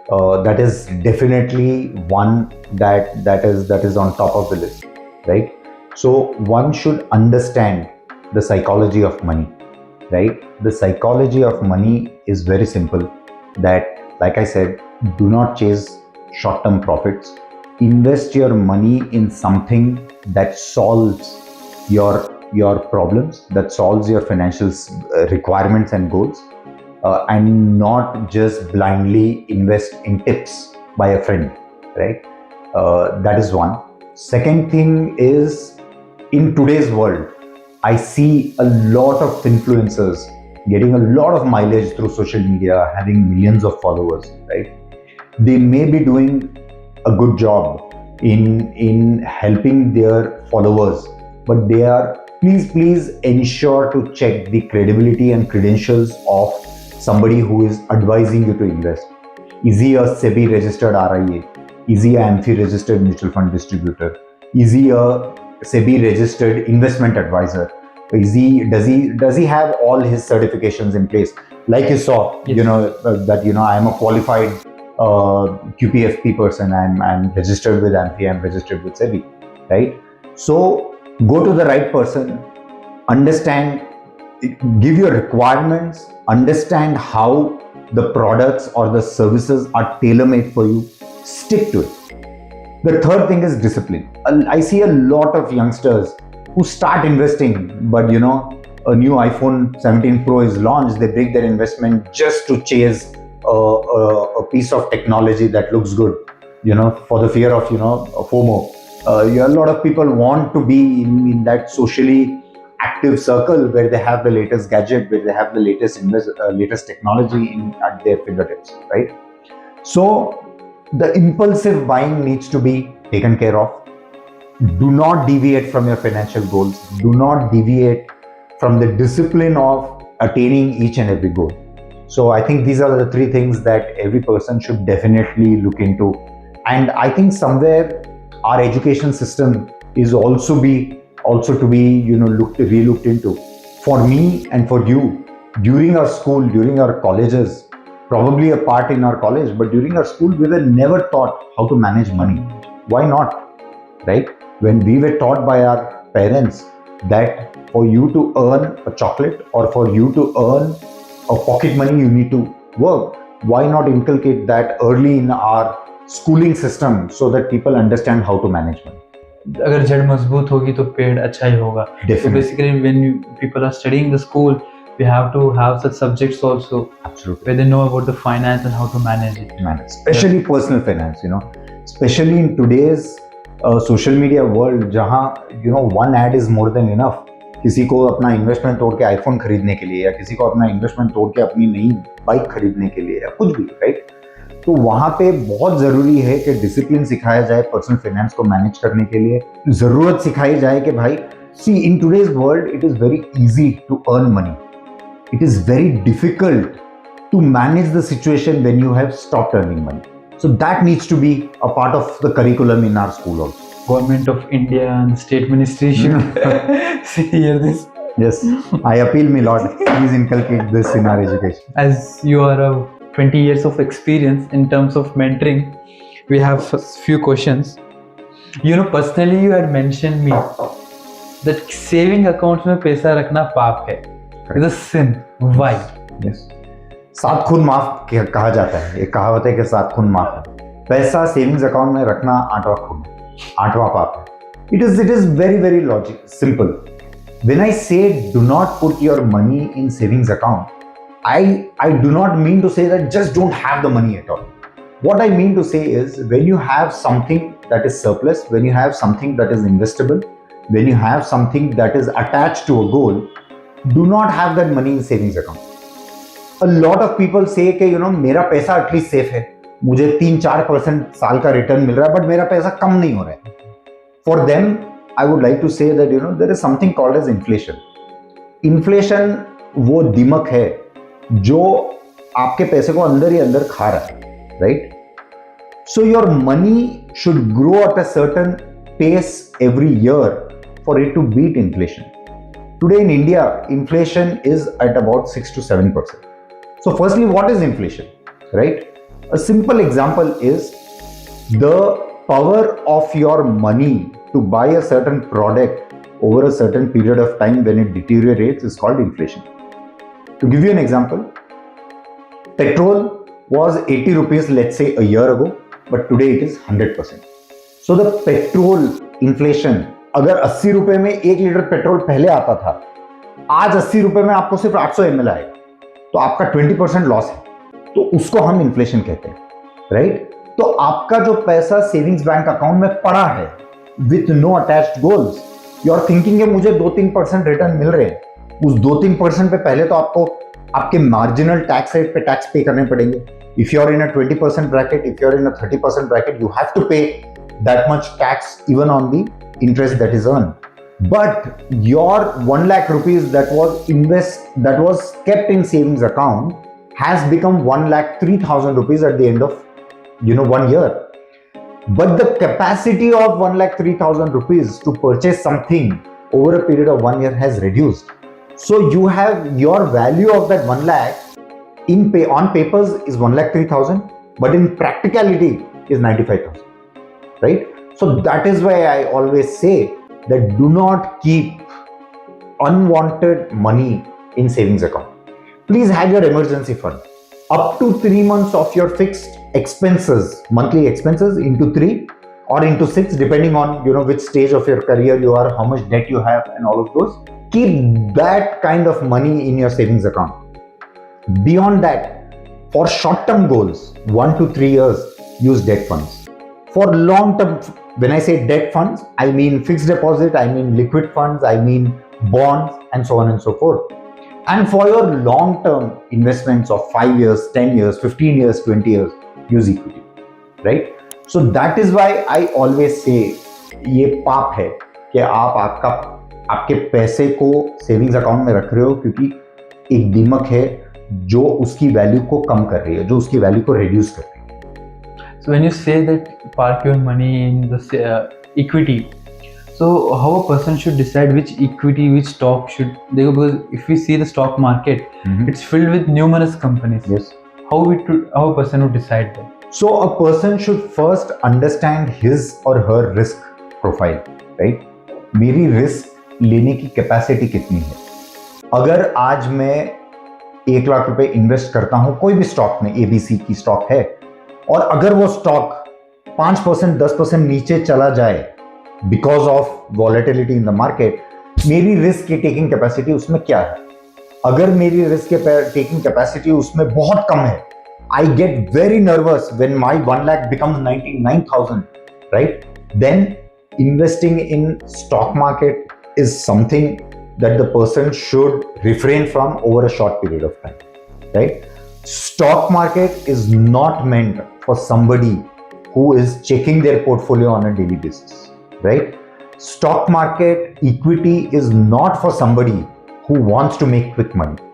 That is definitely one that is on top of the list, right? So one should understand the psychology of money, right? The psychology of money is very simple. That, like I said, do not chase short-term profits. Invest your money in something that solves your problems, that solves your financial requirements and goals, and not just blindly invest in tips by a friend, right? That is one. Second thing is, in today's world, I see a lot of influencers getting a lot of mileage through social media, having millions of followers, right? They may be doing a good job in helping their followers, but they are, please ensure to check the credibility and credentials of somebody who is advising you to invest. Is he a SEBI registered RIA? Is he a AMFI registered mutual fund distributor? Is he a SEBI registered investment advisor? Does he have all his certifications in place? Like you saw, Yes. I am a qualified QPFP person. I'm registered with AMFI. I'm registered with SEBI, right? So go to the right person, understand, give your requirements, understand how the products or the services are tailor-made for you, stick to it. The third thing is discipline. I see a lot of youngsters who start investing, but a new iPhone 17 Pro is launched, they break their investment just to chase a piece of technology that looks good, for the fear of FOMO. A lot of people want to be in that socially active circle where they have the latest gadget, where they have the latest technology at their fingertips, right? So the impulsive buying needs to be taken care of. Do not deviate from your financial goals. Do not deviate from the discipline of attaining each and every goal. So I think these are the 3 things that every person should definitely look into. And I think somewhere our education system is also to be relooked into. For me and for you, during our school, during our colleges, probably a part in our college, but during our school, we were never taught how to manage money. Why not? Right? When we were taught by our parents that for you to earn a chocolate or for you to earn a pocket money, you need to work. Why not inculcate that early in our schooling system so that people understand how to manage money? अगर जड़ मजबूत होगी तो पेड़ अच्छा ही होगा. So basically, when people are studying the school, we have to have such subjects also. Absolutely. Where they know about the finance and how to manage it. Especially personal finance, especially in today's social media world, जहाँ one ad is more than enough. किसी को अपना investment तोड़ के iPhone खरीदने के लिए, या किसी को अपना इन्वेस्टमेंट तोड़ के अपनी नई बाइक खरीदने के लिए, या कुछ भी, राइट? तो वहाँ पे बहुत ज़रूरी है कि डिसिप्लिन सिखाया जाए पर्सनल फाइनेंस को मैनेज करने के लिए. ज़रूरत सिखाई जाए कि भाई, see, in today's world it is very easy to earn money. It is very difficult to manage the situation when you have stopped earning money. So that needs to be a part of the curriculum in our school also. Government of India and the state ministry should hear this. Yes, I appeal, my lord, please inculcate this in our education. As you are a 20 years of experience in terms of mentoring, we have a few questions. Personally, you had mentioned me that saving accounts में पैसा रखना पाप है. It's a sin. Why? Yes. 7 खून माफ कहा जाता है. एक कहावत है कि 7 खून माफ है. पैसा सेविंग्स अकाउंट में रखना 8वां खून, 8वां पाप है. It is very, very simple. When I say do not put your money in savings account, I do not mean to say that just don't have the money at all. What I mean to say is, when you have something that is surplus, when you have something that is investable, when you have something that is attached to a goal, do not have that money in savings account. A lot of people say कि मेरा पैसा at least safe है, मुझे 3-4% साल का return मिल रहा है, but मेरा पैसा कम नहीं हो रहा है. For them, I would like to say that there is something called as inflation. Inflation वो दिमक है जो आपके पैसे को अंदर ही अंदर खा रहा है, right? So your money should grow at a certain pace every year for it to beat inflation. Today in India, inflation is at about 6 to 7%. So firstly, what is inflation, right? A simple example is the power of your money to buy a certain product over a certain period of time when it deteriorates is called inflation. To give you an example, petrol was 80 rupees, let's say, a year ago, but today it is 100%. So the petrol inflation, अगर 80 रुपए में 1 litre petrol पहले आता था, आज 80 रुपए में आपको सिर्फ 800 ml आएगा, तो आपका 20% लॉस है, तो उसको हम इन्फ्लेशन कहते हैं, राइट? तो आपका जो पैसा सेविंग्स बैंक अकाउंट में पड़ा है with no attached goals, you are thinking कि मुझे 2-3% रिटर्न मिल रहे हैं, उस 2-3% पे पहले तो आपको आपके मार्जिनल टैक्स रेट पे टैक्स पे करने पड़ेंगे. If you are in a 20% bracket, if you are in a 30% bracket, you have to pay that much tax even on the interest that is earned. But your 1 lakh rupees that was kept in savings account has become 1,03,000 rupees at the end of 1 year. But the capacity of 1,03,000 rupees to purchase something over a period of 1 year has reduced. So you have your value of that 1 lakh on papers is 1,03,000, but in practicality is 95,000, right? So that is why I always say that do not keep unwanted money in savings account. Please have your emergency fund. Up to 3 months of your fixed expenses, monthly expenses, into 3 or into 6, depending on which stage of your career you are, how much debt you have, and all of those. Keep that kind of money in your savings account. Beyond that, for short-term goals, 1 to 3 years, use debt funds. For long-term, when I say debt funds, I mean fixed deposit, I mean liquid funds, I mean bonds, and so on and so forth. And for your long-term investments of 5 years, 10 years, 15 years, 20 years, use equity, right? So that is why I always say, ये पाप है कि आप आपके पैसे को savings account में रख रहे हो, क्योंकि एक दीमक है जो उसकी वैल्यू को कम कर रही है, जो उसकी वैल्यू को रिड्यूस कर रही है. So when you say that park your money in the equity, so how a person should decide which equity, which stock should they go? Because if we see the stock market, it's filled with numerous companies. Yes. How a person would decide that? So a person should first understand his or her risk profile, right? मेरी risk लेने की capacity कितनी है? अगर आज मैं 1 लाख रुपए invest करता हूं कोई भी स्टॉक में, ABC की स्टॉक है, और अगर वो स्टॉक 5%, 10% नीचे चला जाए because of volatility in the market, मेरी रिस्क की टेकिंग कैपेसिटी उसमें क्या है? अगर मेरी रिस्क टेकिंग कैपेसिटी उसमें बहुत कम है, I get very nervous when my 1 lakh becomes 99,000, right? Then investing in stock market is something that the person should refrain from over a short period of time, right? Stock market is not meant for somebody who is checking their portfolio on a daily basis, right? Stock market equity is not for somebody who wants to make quick money.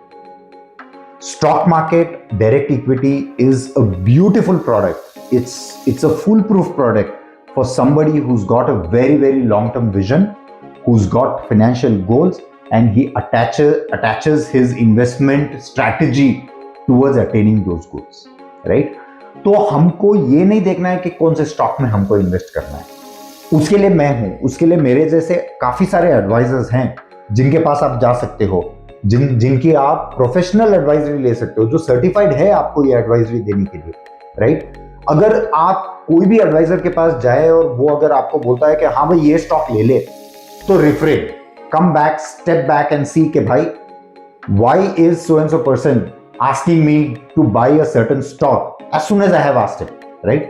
Stock market direct equity is a beautiful product. It's a foolproof product for somebody who's got a very, very long-term vision, who's got financial goals, and he attaches his investment strategy towards attaining those goals, right? तो हमको ये नहीं देखना है कि कौन से stock में हमको इन्वेस्ट करना है. उसके लिए मैं हूं, उसके लिए मेरे जैसे काफी सारे एडवाइजर्स हैं जिनके पास आप जा सकते हो, जिनकी आप प्रोफेशनल एडवाइजरी ले सकते हो, जो सर्टिफाइड है आपको ये एडवाइजरी देने के लिए, राइट? अगर आप कोई भी एडवाइजर के पास जाए और वो अगर आपको बोलता है कि हाँ भाई ये स्टॉक ले ले, तो refrain, come back, step back and see कि भाई why is so and so person asking me to buy a certain stock as soon as I have asked him, right?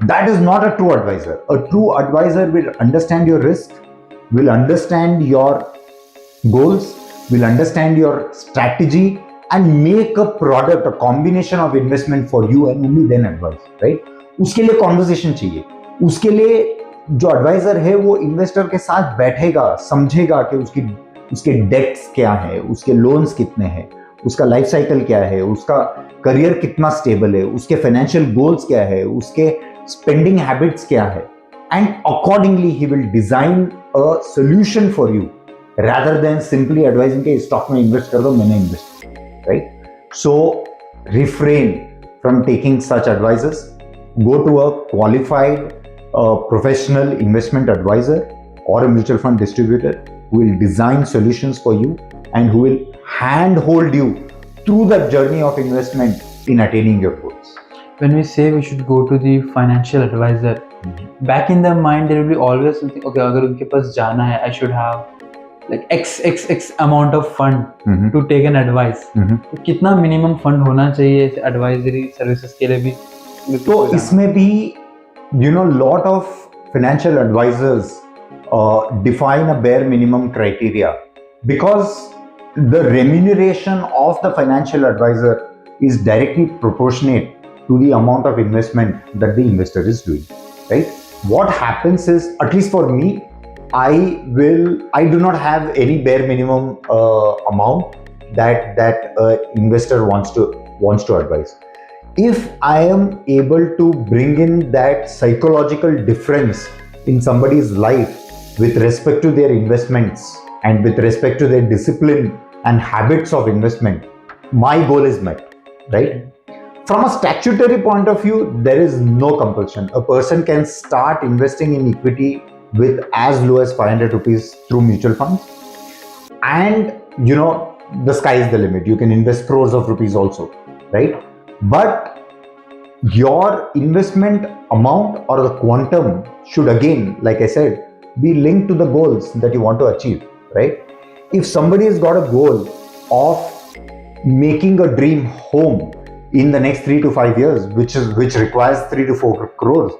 That is not a true advisor. A true advisor will understand your risk, will understand your goals, will understand your strategy, and make a product, a combination of investment for you, and only then advise, right? उसके लिए conversation चाहिए, उसके लिए जो adviser है वो investor के साथ बैठेगा, समझेगा कि उसके डेट्स क्या है, उसके लोन्स कितने हैं, उसका लाइफ साइकिल क्या है, उसका करियर कितना स्टेबल है, उसके फाइनेंशियल गोल्स क्या है, उसके स्पेंडिंग हैबिट्स क्या है, and accordingly he will design a solution for you rather than simply advising के स्टॉक में इन्वेस्ट कर दो, मैंने इन्वेस्ट किया, right? So refrain from taking such advices. Go to a qualified professional investment advisor or a mutual fund distributor who will design solutions for you and who will handhold you through the journey of investment in attaining your goals. When we say we should go to the financial advisor, back in their mind there will be always something, okay, अगर उनके पास जाना है, I should have like x amount of fund to take an advice. तो कितना minimum fund होना चाहिए advisory services के लिए भी? तो इसमें भी lot of financial advisors define a bare minimum criteria, because the remuneration of the financial advisor is directly proportionate to the amount of investment that the investor is doing, right? What happens is, at least for me, I do not have any bare minimum amount that investor wants to advise. If I am able to bring in that psychological difference in somebody's life with respect to their investments and with respect to their discipline and habits of investment, my goal is met, right? From a statutory point of view, there is no compulsion. A person can start investing in equity with as low as 500 rupees through mutual funds, and the sky is the limit. You can invest crores of rupees also, right? But your investment amount or the quantum should, again, like I said, be linked to the goals that you want to achieve, right? If somebody has got a goal of making a dream home in the next 3 to 5 years, which requires 3 to 4 crores,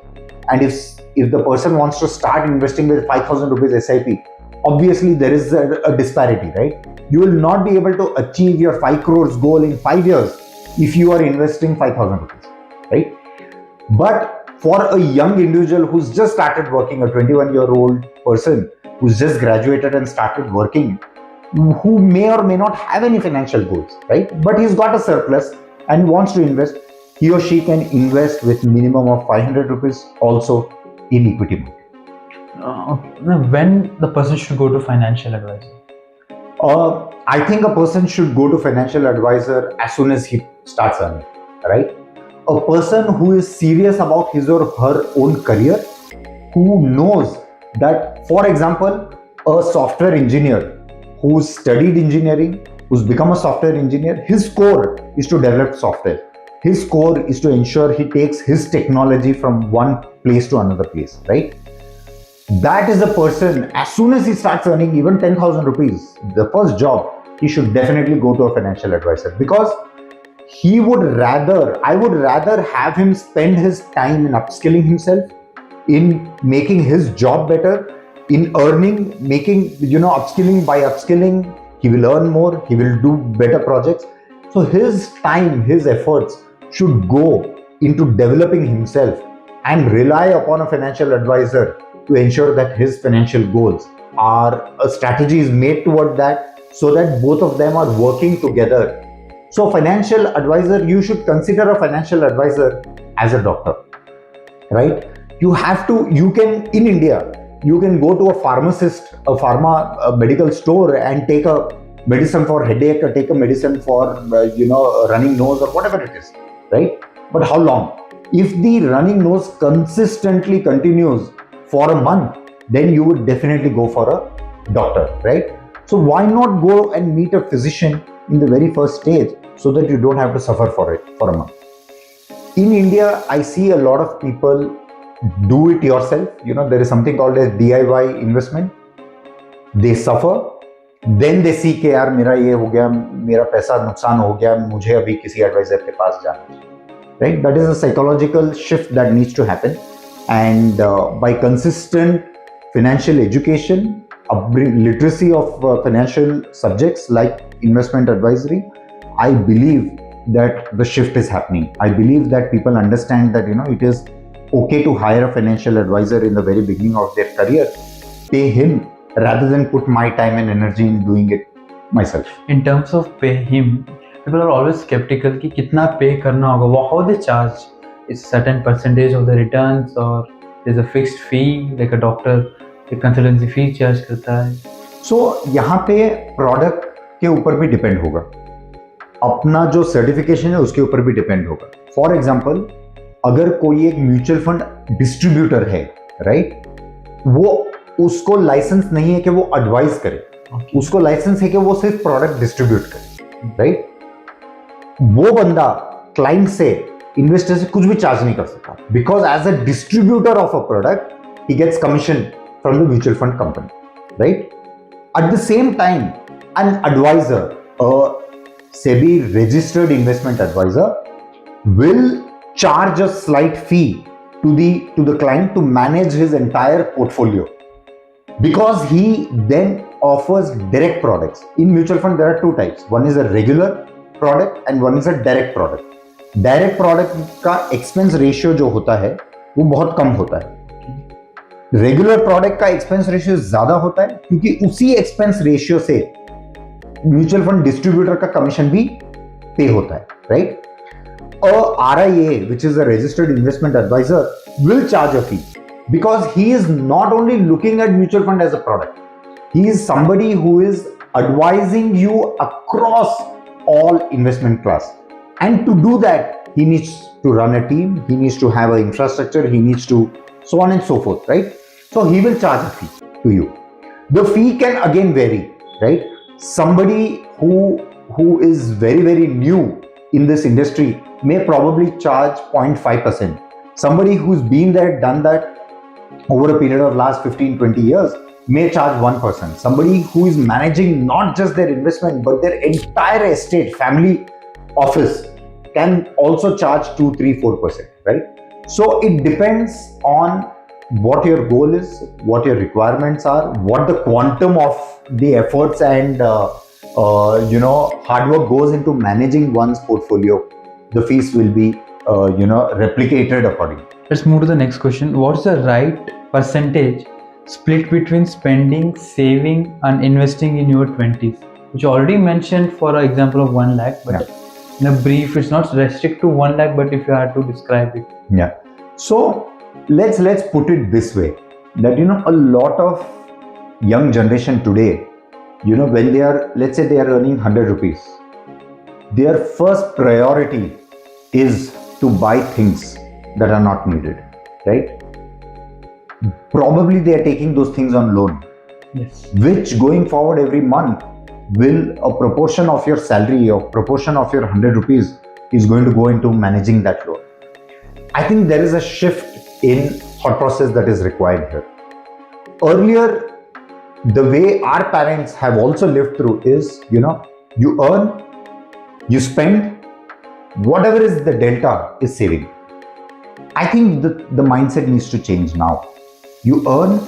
and if the person wants to start investing with 5,000 rupees SIP, obviously there is a disparity, right? You will not be able to achieve your 5 crores goal in 5 years if you are investing 5,000 rupees, right? But for a young individual who's just started working, a 21-year-old person who's just graduated and started working, who may or may not have any financial goals, right? But he's got a surplus and wants to invest, he or she can invest with minimum of 500 rupees also in equity market. When the person should go to financial advisor? I think a person should go to financial advisor as soon as he starts earning, right? A person who is serious about his or her own career, who knows that, for example, a software engineer who's studied engineering, who's become a software engineer, his core is to develop software. His core is to ensure he takes his technology from one place to another place, right? That is the person, as soon as he starts earning even 10,000 rupees, the first job, he should definitely go to a financial advisor, because I would rather have him spend his time in upskilling himself, in making his job better, in earning, upskilling. By upskilling, he will earn more, he will do better projects. So his time, his efforts should go into developing himself, and rely upon a financial advisor to ensure that his financial goals are, a strategy is made toward that, so that both of them are working together. So financial advisor, you should consider a financial advisor as a doctor, right? In India, you can go to a pharmacist, a medical store, and take a medicine for headache, or take a medicine for, running nose, or whatever it is, right? But how long? If the running nose consistently continues for a month, then you would definitely go for a doctor, right? So why not go and meet a physician in the very first stage, so that you don't have to suffer for it for a month? In India, I see a lot of people do it yourself. There is something called as DIY investment. They suffer, then they see कि यार मेरा ये हो गया, मेरा पैसा नुकसान हो गया, मुझे अभी किसी एडवाइजर के पास जाना है, right? That is a psychological shift that needs to happen, and by consistent financial education, literacy of financial subjects like investment advisory, I believe that the shift is happening. I believe that people understand that it is okay to hire a financial advisor in the very beginning of their career, pay him rather than put my time and energy in doing it myself. In terms of pay him, people are always skeptical कि कितना pay करना होगा. How they charge? Is certain percentage of the returns or there's a fixed fee like a doctor एक consultancy fee charge करता है. So यहाँ पे product के ऊपर भी depend होगा, अपना जो certification है उसके ऊपर भी depend होगा. For example, अगर कोई एक म्यूचुअल फंड डिस्ट्रीब्यूटर है, राइट, वो उसको लाइसेंस नहीं है कि वो एडवाइस करे, उसको लाइसेंस है कि वो सिर्फ प्रोडक्ट डिस्ट्रीब्यूट करे, राइट. वो बंदा क्लाइंट से, इन्वेस्टर से कुछ भी चार्ज नहीं कर सकता, because as a distributor of a product he gets commission from the mutual fund company, right. At the same time an advisor, SEBI registered investment advisor, will charge a slight fee to the client to manage his entire portfolio, because he then offers direct products. In mutual fund there are two types. One is a regular product and one is a direct product. Direct product का expense ratio जो होता है वो बहुत कम होता है. Regular product का expense ratio ज्यादा होता है, क्योंकि उसी expense ratio से म्यूचुअल फंड डिस्ट्रीब्यूटर का कमीशन भी पे होता है, right. A RIA, which is a registered investment advisor, will charge a fee because he is not only looking at mutual fund as a product. He is somebody who is advising you across all investment class. And to do that, he needs to run a team, he needs to have an infrastructure, he needs to so on and so forth, right? So he will charge a fee to you. The fee can again vary, right? Somebody who is very, very new in this industry may probably charge 0.5%. Somebody who's been there, done that over a period of last 15-20 years may charge 1%. Somebody who is managing not just their investment but their entire estate, family office, can also charge 2, 3, 4%, right? So it depends on what your goal is, what your requirements are, what the quantum of the efforts and hard work goes into managing one's portfolio. The fees will be replicated accordingly. Let's move to the next question. What's the right percentage split between spending, saving and investing in your 20s? Which you already mentioned for an example of 1 lakh, but yeah, in a brief, it's not restricted to 1 lakh, but if you had to describe it. Yeah. So let's put it this way, that a lot of young generation today, when they are, let's say they are earning 100 rupees, their first priority is to buy things that are not needed, right? Probably they are taking those things on loan. Yes. Which going forward every month will a proportion of your salary or proportion of your 100 rupees is going to go into managing that loan. I think there is a shift in thought process that is required here. Earlier, the way our parents have also lived through is, you earn, you spend, whatever is the delta is saving. I think the mindset needs to change now. You earn,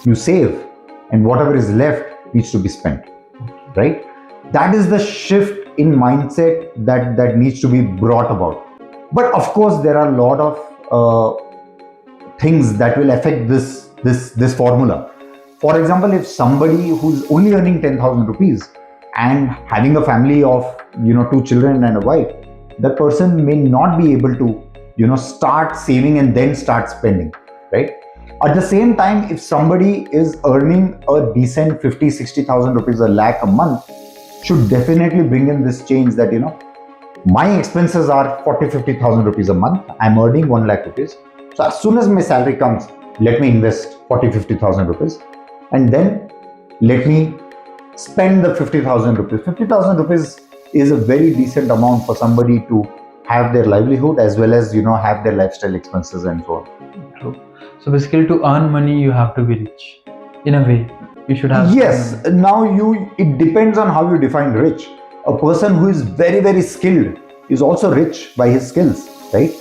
you save, and whatever is left needs to be spent, right? That is the shift in mindset that needs to be brought about. But of course, there are a lot of things that will affect this formula. For example, if somebody who's only earning 10,000 rupees and having a family of 2 children and a wife, that person may not be able to start saving and then start spending, right? At the same time, if somebody is earning a decent 50,000-60,000 rupees, a lakh a month, should definitely bring in this change that my expenses are 40,000-50,000 rupees a month. I'm earning 1 lakh rupees. So as soon as my salary comes, let me invest 40,000-50,000 rupees, and then let me spend the 50,000 rupees. 50,000 rupees is a very decent amount for somebody to have their livelihood as well as have their lifestyle expenses and so on. True. So basically, to earn money, you have to be rich. In a way, you should have. Yes. Now it depends on how you define rich. A person who is very, very skilled is also rich by his skills, right?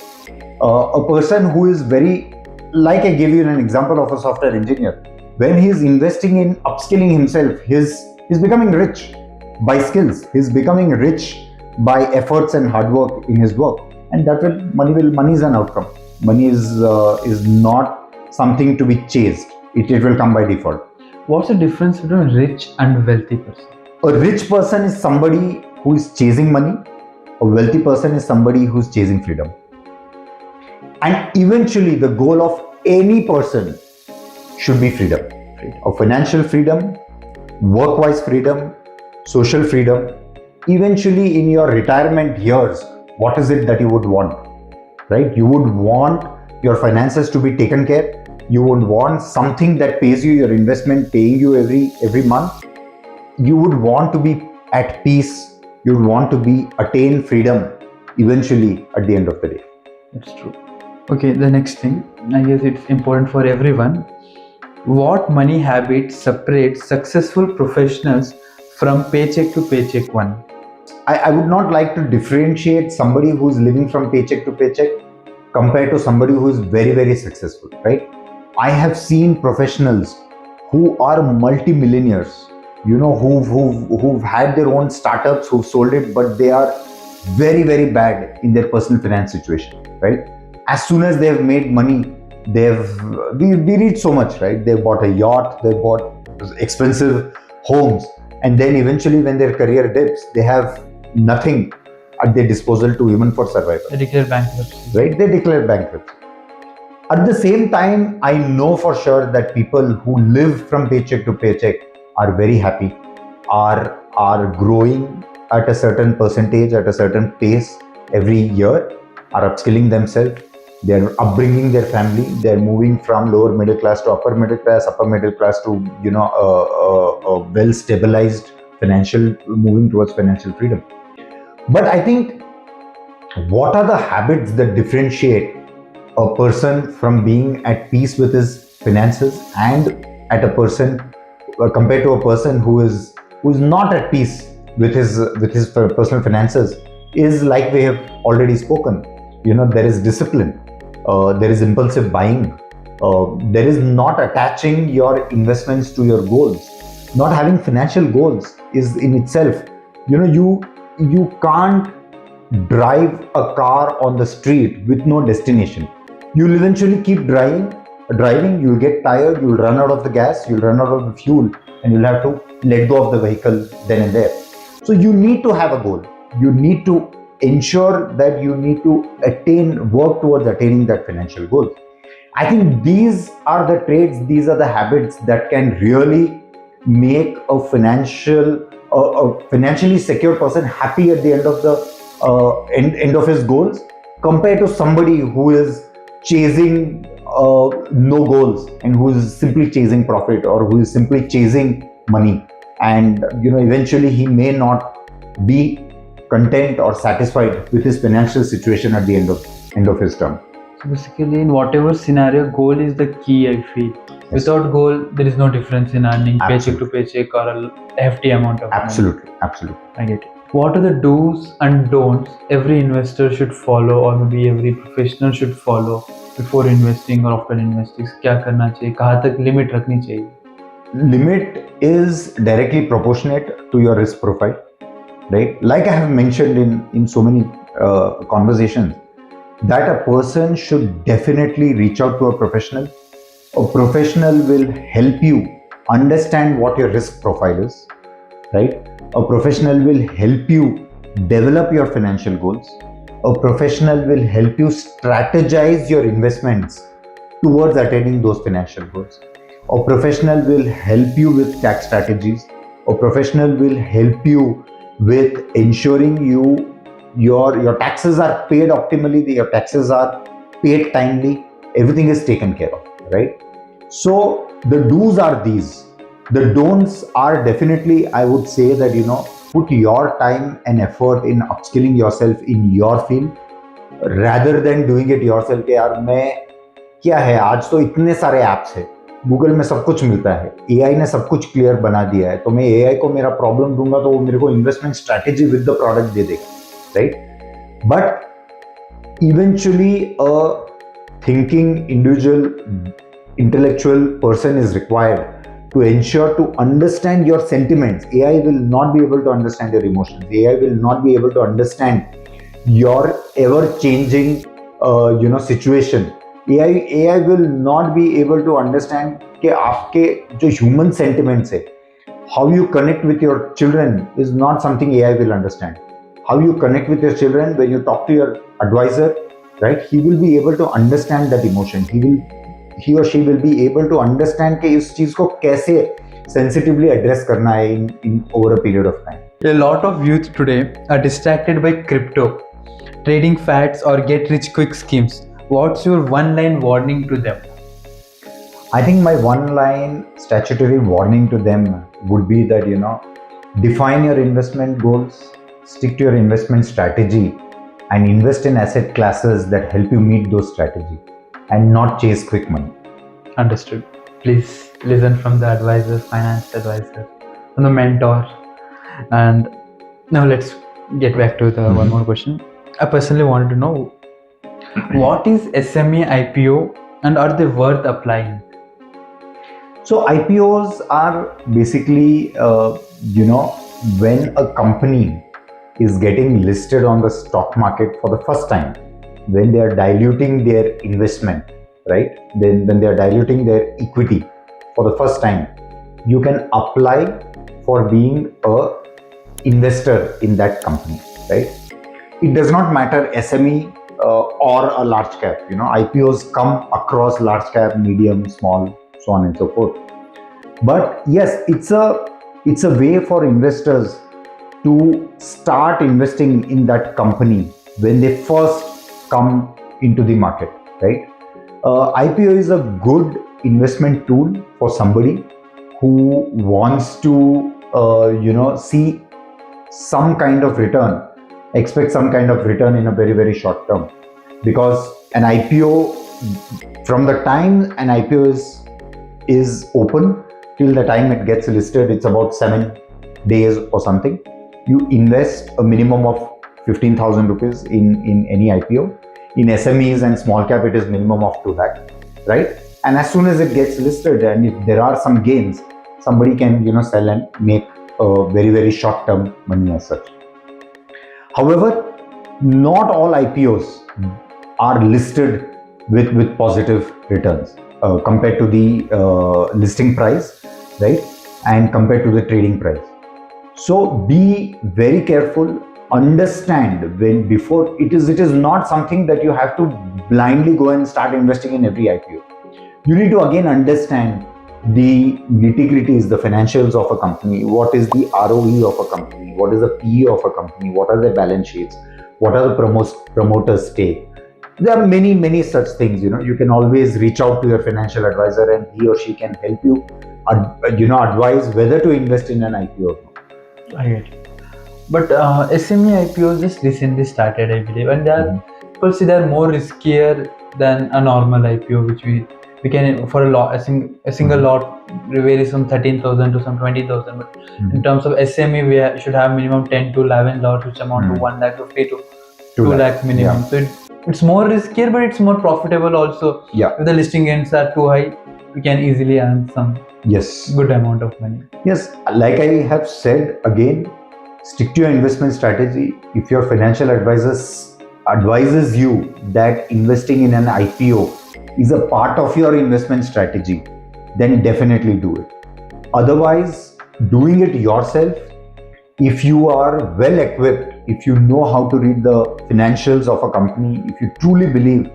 A person who is very, like I gave you an example of a software engineer, when he is investing in upskilling himself, he's becoming rich by skills. He's becoming rich by efforts and hard work in his work, and money is an outcome. Money is not something to be chased. It will come by default. What's the difference between rich and wealthy person? A rich person is somebody who is chasing money. A wealthy person is somebody who's chasing freedom. And eventually, the goal of any person should be freedom. A financial freedom, work-wise freedom, social freedom. Eventually, in your retirement years, what is it that you would want? Right? You would want your finances to be taken care. You would want something that pays you your investment, paying you every month. You would want to be at peace. You would want to attain freedom eventually at the end of the day. That's true. Okay, the next thing, I guess it's important for everyone. What money habit separates successful professionals from paycheck to paycheck one? I would not like to differentiate somebody who's living from paycheck to paycheck compared to somebody who is very, very successful, right? I have seen professionals who are multi-millionaires, who've had their own startups, who've sold it, but they are very, very bad in their personal finance situation, right? As soon as they've made money, we read so much, right? They've bought a yacht, they've bought expensive homes, and then eventually when their career dips, they have nothing at their disposal to even for survival. They declare bankruptcy. Right? They declare bankruptcy. At the same time, I know for sure that people who live from paycheck to paycheck are very happy, are growing at a certain percentage, at a certain pace every year, are upskilling themselves, they're upbringing their family, they're moving from lower middle class to upper middle class to a well stabilized moving towards financial freedom. But I think, what are the habits that differentiate a person from being at peace with his finances and at a person compared to a person who is not at peace with his personal finances? Is like we have already spoken. There is discipline, there is impulsive buying, there is not attaching your investments to your goals. Not having financial goals is in itself, you can't drive a car on the street with no destination. You'll eventually keep driving, you'll get tired, you'll run out of the gas, you'll run out of the fuel, and you'll have to let go of the vehicle then and there. So you need to have a goal. You need to ensure that you need to work towards attaining that financial goal. I think these are the traits, these are the habits that can really make a financially secure person happy at the end of the end of his goals, compared to somebody who is chasing no goals and who is simply chasing profit, or who is simply chasing money, and eventually he may not be content or satisfied with his financial situation at the end of his term. So basically, in whatever scenario, goal is the key, I feel. Yes. Without goal, there is no difference in earning paycheck to paycheck or a hefty amount of Absolutely. money. Absolutely. I get it. What are the do's and don'ts every investor should follow, or maybe every professional should follow before investing or after investing? क्या करना चाहिए? कहाँ तक limit रखनी चाहिए? Limit is directly proportionate to your risk profile, right? Like I have mentioned in so many conversations, that a person should definitely reach out to a professional. A professional will help you understand what your risk profile is, right? A professional will help you develop your financial goals. A professional will help you strategize your investments towards attaining those financial goals. A professional will help you with tax strategies. A professional will help you with ensuring your taxes are paid optimally, your taxes are paid timely, everything is taken care of, right? So the do's are these. The don'ts are definitely, I would say that, put your time and effort in upskilling yourself in your field, rather than doing it yourself. कि यार मैं क्या है, आज तो इतने सारे apps है, गूगल में सब कुछ मिलता है, एआई ने सब कुछ क्लियर बना दिया है, तो मैं एआई को मेरा प्रॉब्लम दूंगा तो वो मेरे को investment strategy with the product दे देगा, right? But eventually a thinking individual intellectual person is required to ensure to understand your sentiments. AI will not be able to understand your emotions. AI will not be able to understand your ever-changing situation. AI will not be able to understand कि आपके जो human sentiments है, how you connect with your children is not something AI will understand. How you connect with your children when you talk to your advisor, right? He will be able to understand that emotion. He or she will be able to understand कि इस चीज को कैसे sensitively address करना है in over a period of time. A lot of youth today are distracted by crypto, trading fads, or get rich quick schemes. What's your one line warning to them? I think my one line statutory warning to them would be that, define your investment goals, stick to your investment strategy, and invest in asset classes that help you meet those strategies and not chase quick money. Understood. Please listen from the advisor, finance advisor, from the mentor. And now let's get back to the one more question. I personally wanted to know, what is SME IPO and are they worth applying? So IPOs are basically, when a company is getting listed on the stock market for the first time, when they are diluting their investment, right? Then when they are diluting their equity for the first time, you can apply for being a investor in that company, right? It does not matter SME or a large cap. IPOs come across large cap, medium, small, so on and so forth. But yes, it's a way for investors to start investing in that company when they first come into the market, right? IPO is a good investment tool for somebody who wants to, see some kind of return, expect some kind of return in a very, very short term. Because an IPO, from the time an IPO is open till the time it gets listed, it's about 7 days or something. You invest a minimum of 15,000 rupees in any IPO. In SMEs and small cap, it is minimum of 2 lakh, right? And as soon as it gets listed, and if there are some gains, somebody can sell and make a very, very short term money as such. However, not all IPOs are listed with positive returns compared to the listing price, right? And compared to the trading price. So be very careful. Understand before it is not something that you have to blindly go and start investing in every IPO. You need to again understand the nitty-gritties, the financials of a company. What is the ROE of a company? What is the PE of a company? What are the balance sheets? What are the promoters' stake? There are many such things. You can always reach out to your financial advisor, and he or she can help you, advise whether to invest in an IPO or not. I get it. But SME IPOs just recently started, I believe, and people say they're more riskier than a normal IPO, which we can for a single lot varies from 13,000 to some 20,000. But in terms of SME, we should have minimum 10 to 11 lots, which amount to 1,50,000 to 2 lakh minimum. So it's more riskier, but it's more profitable also. If the listing ends are too high, we can easily earn some good amount of money. Yes, like I have said again, stick to your investment strategy. If your financial advisor advises you that investing in an IPO is a part of your investment strategy, then definitely do it. Otherwise, doing it yourself, if you are well equipped, if you know how to read the financials of a company, if you truly believe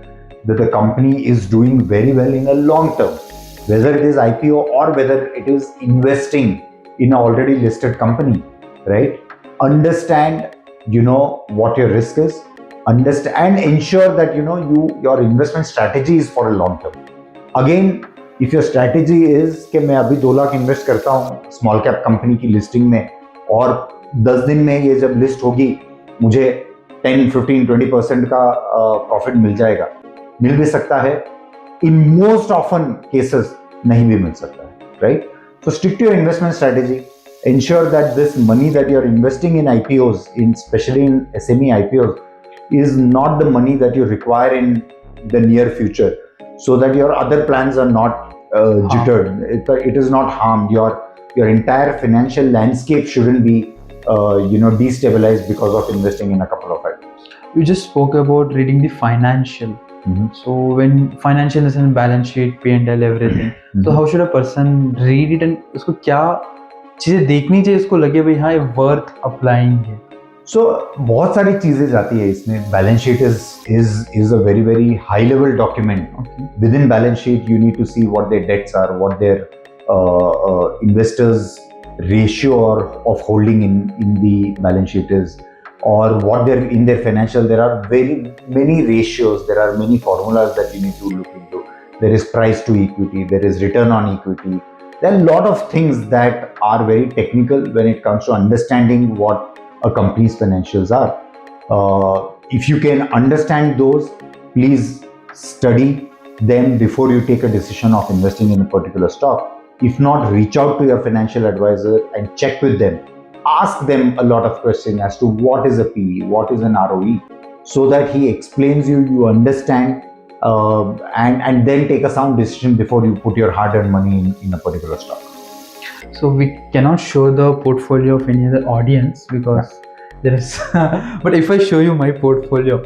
that the company is doing very well in a long term, whether it is IPO or whether it is investing in an already listed company, right? Understand, what your risk is. Understand and ensure that your investment strategy is for a long term. Again, if your strategy is कि मैं अभी 2 lakh invest करता हूँ small cap company की listing में और 10 दिन में ये जब लिस्ट होगी मुझे 10, 15, 20% का प्रॉफिट मिल भी सकता है. In most often cases नहीं भी मिल सकता है, right? So stick to your investment strategy. Ensure that this money that you're investing in IPOs, especially in SME IPOs, is not the money that you require in the near future, so that your other plans are not jittered. It is not harmed. Your entire financial landscape shouldn't be destabilized because of investing in a couple of IPOs. You just spoke about reading the financial. So when financial is in balance sheet, P&L, everything. So how should a person read it and उसको क्या चीजें देखनी चाहिए, इसको लगे भाई हाँ ये worth applying है. So बहुत सारी चीजें जाती है इसमें. Balance sheet is a very high level document. Okay. Within balance sheet, you need to see what their debts are, what their investors ratio of holding in the balance sheet is, or what they're in their financial. There are very many ratios, there are many formulas that you need to look into. There is price to equity, there is return on equity. There are a lot of things that are very technical when it comes to understanding what a company's financials are. If you can understand those, please study them before you take a decision of investing in a particular stock. If not, reach out to your financial advisor and check with them. Ask them a lot of questions as to what is a PE, what is an ROE, so that he explains you understand, and then take a sound decision before you put your hard-earned money in a particular stock. So we cannot show the portfolio of any other audience because there is. But if I show you my portfolio,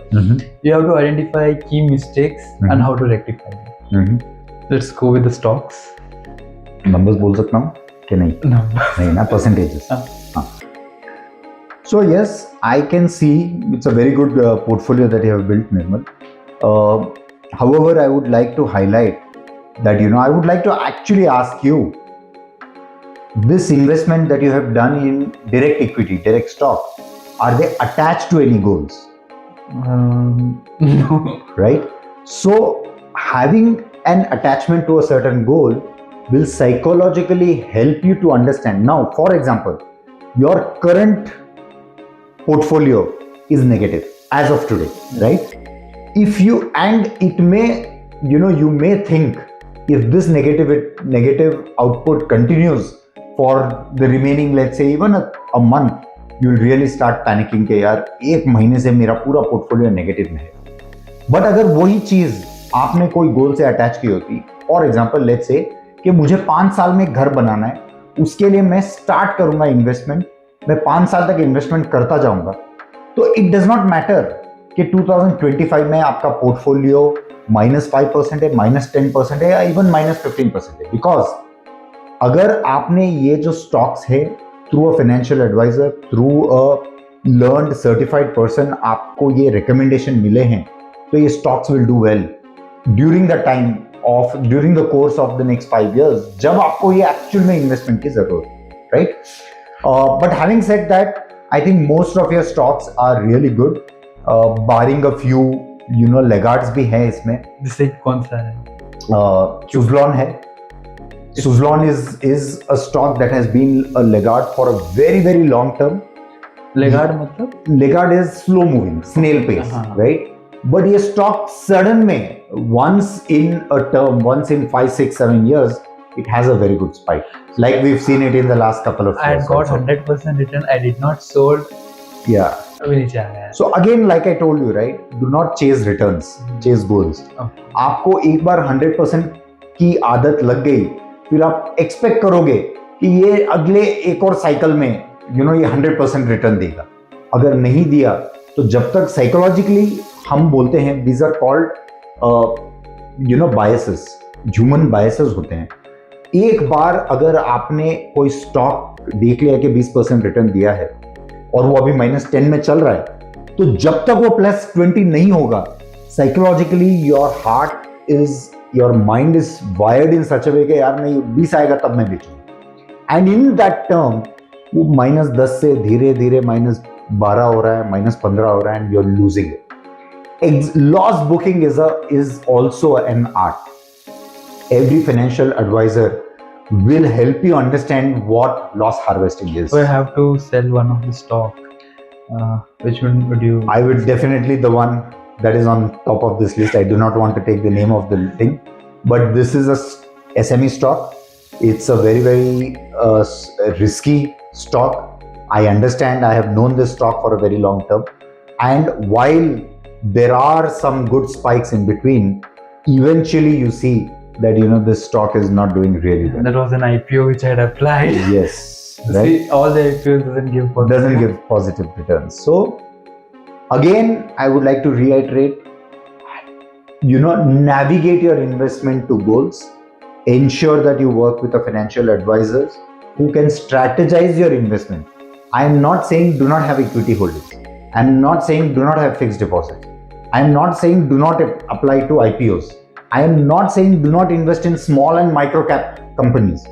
you have to identify key mistakes and how to rectify them. Let's go with the stocks. Numbers बोल सकता हूँ कि नहीं? नहीं ना, percentages. So yes, I can see it's a very good portfolio that you have built, Nirmal. However, I would like to highlight that I would like to actually ask you, this investment that you have done in direct equity, direct stock, are they attached to any goals? No. Right? So having an attachment to a certain goal will psychologically help you to understand. Now, for example, your current portfolio is negative as of today, right? It may, you may think, if this negative output continues for the remaining, let's say even a month, you'll really start panicking कि यार एक महीने से मेरा पूरा portfolio negative में है. But अगर वही चीज आपने कोई गोल से अटैच की होती, फॉर एग्जाम्पल लेट्स से कि मुझे 5 साल में घर बनाना है, उसके लिए मैं स्टार्ट करूंगा इन्वेस्टमेंट, मैं 5 साल तक इन्वेस्टमेंट करता जाऊंगा, तो इट डज नॉट मैटर कि 2025 में आपका पोर्टफोलियो -5% है, -10% है या इवन -15% है. बिकॉज अगर आपने ये जो स्टॉक्स है through a financial advisor, through a learned certified person आपको ये रिकमेंडेशन मिले हैं, तो ये stocks will do well during the course of the next 5 years, जब आपको ये एक्चुअल में इन्वेस्टमेंट की जरूरत है, right? But having said that, I think most of your stocks are really good, barring a few laggards भी हैं इसमें. जैसे कौन सा है? Suzlon है. Suzlon is a stock that has been a laggard for a very long term. Laggard मतलब? Laggard is slow moving, snail pace, right? But ये stock sudden में once in a term, once in 5, 6, 7 years, it has a very good spike. Like we've seen it in the last couple of years. I got 100% return. I did not sold. Yeah. अभी नीचे आ गया. So again, like I told you, right? Do not chase returns, chase goals. Okay. आपको एक बार 100% की आदत लग गई, फिर आप एक्सपेक्ट करोगे कि ये अगले एक और साइकिल में ये 100% रिटर्न देगा. अगर नहीं दिया तो जब तक साइकोलॉजिकली हम बोलते हैं, these are called biases, human biases होते हैं. एक बार अगर आपने कोई स्टॉक देख लिया कि 20% रिटर्न दिया है और वो अभी -10 में चल रहा है, तो जब तक वो +20 नहीं होगा, psychologically your mind is wired in such a way कि यार नहीं 20 आएगा तब मैं बेचूंगा. एंड इन दैट टर्म वो -10 से धीरे धीरे -12 हो रहा है, -15 हो रहा है, and you are losing it. Loss booking is also an art. Every financial advisor will help you understand what loss harvesting is. So I have to sell one of the stock. Which one would you? I would definitely the one that is on top of this list. I do not want to take the name of the thing, but this is a SME stock. It's a very risky stock. I understand. I have known this stock for a very long term, and while there are some good spikes in between, eventually you see that this stock is not doing really well. That was an IPO which I had applied. Yes, right. See, all the IPOs doesn't give positive returns. So Again, I would like to reiterate, navigate your investment to goals. Ensure that you work with a financial advisors who can strategize your investment. I am not saying do not have equity holdings. I am not saying do not have fixed deposits. I am not saying do not apply to IPOs. I am not saying do not invest in small and micro cap companies.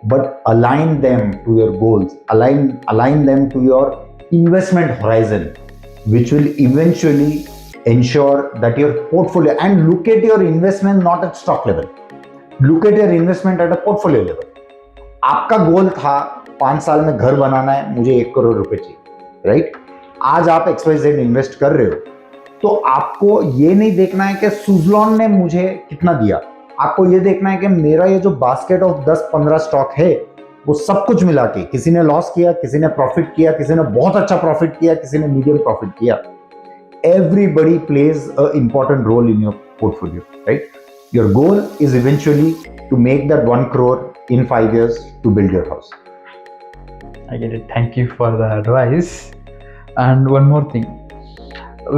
But align them to your goals. Align them to your investment horizon, which will eventually ensure that your portfolio, and look at your investment not at stock level, look at your investment at a portfolio level. आपका गोल था 5 साल में घर बनाना है, मुझे 1 करोड़ रुपए चाहिए, right? आज आप XYZ इन्वेस्ट कर रहे हो, तो आपको ये नहीं देखना है कि सुजलॉन ने मुझे कितना दिया, आपको ये देखना है कि मेरा ये जो बास्केट ऑफ 10-15 स्टॉक है वो सब कुछ मिला के, किसी ने लॉस किया, किसी ने प्रॉफिट किया, किसी ने बहुत अच्छा प्रॉफिट किया, किसी ने मीडियम प्रॉफिट किया. Everybody plays an important role in your portfolio, right? Your goal is eventually to make that 1 crore in 5 years to build your house. I get it. Thank you for the advice. And one more thing.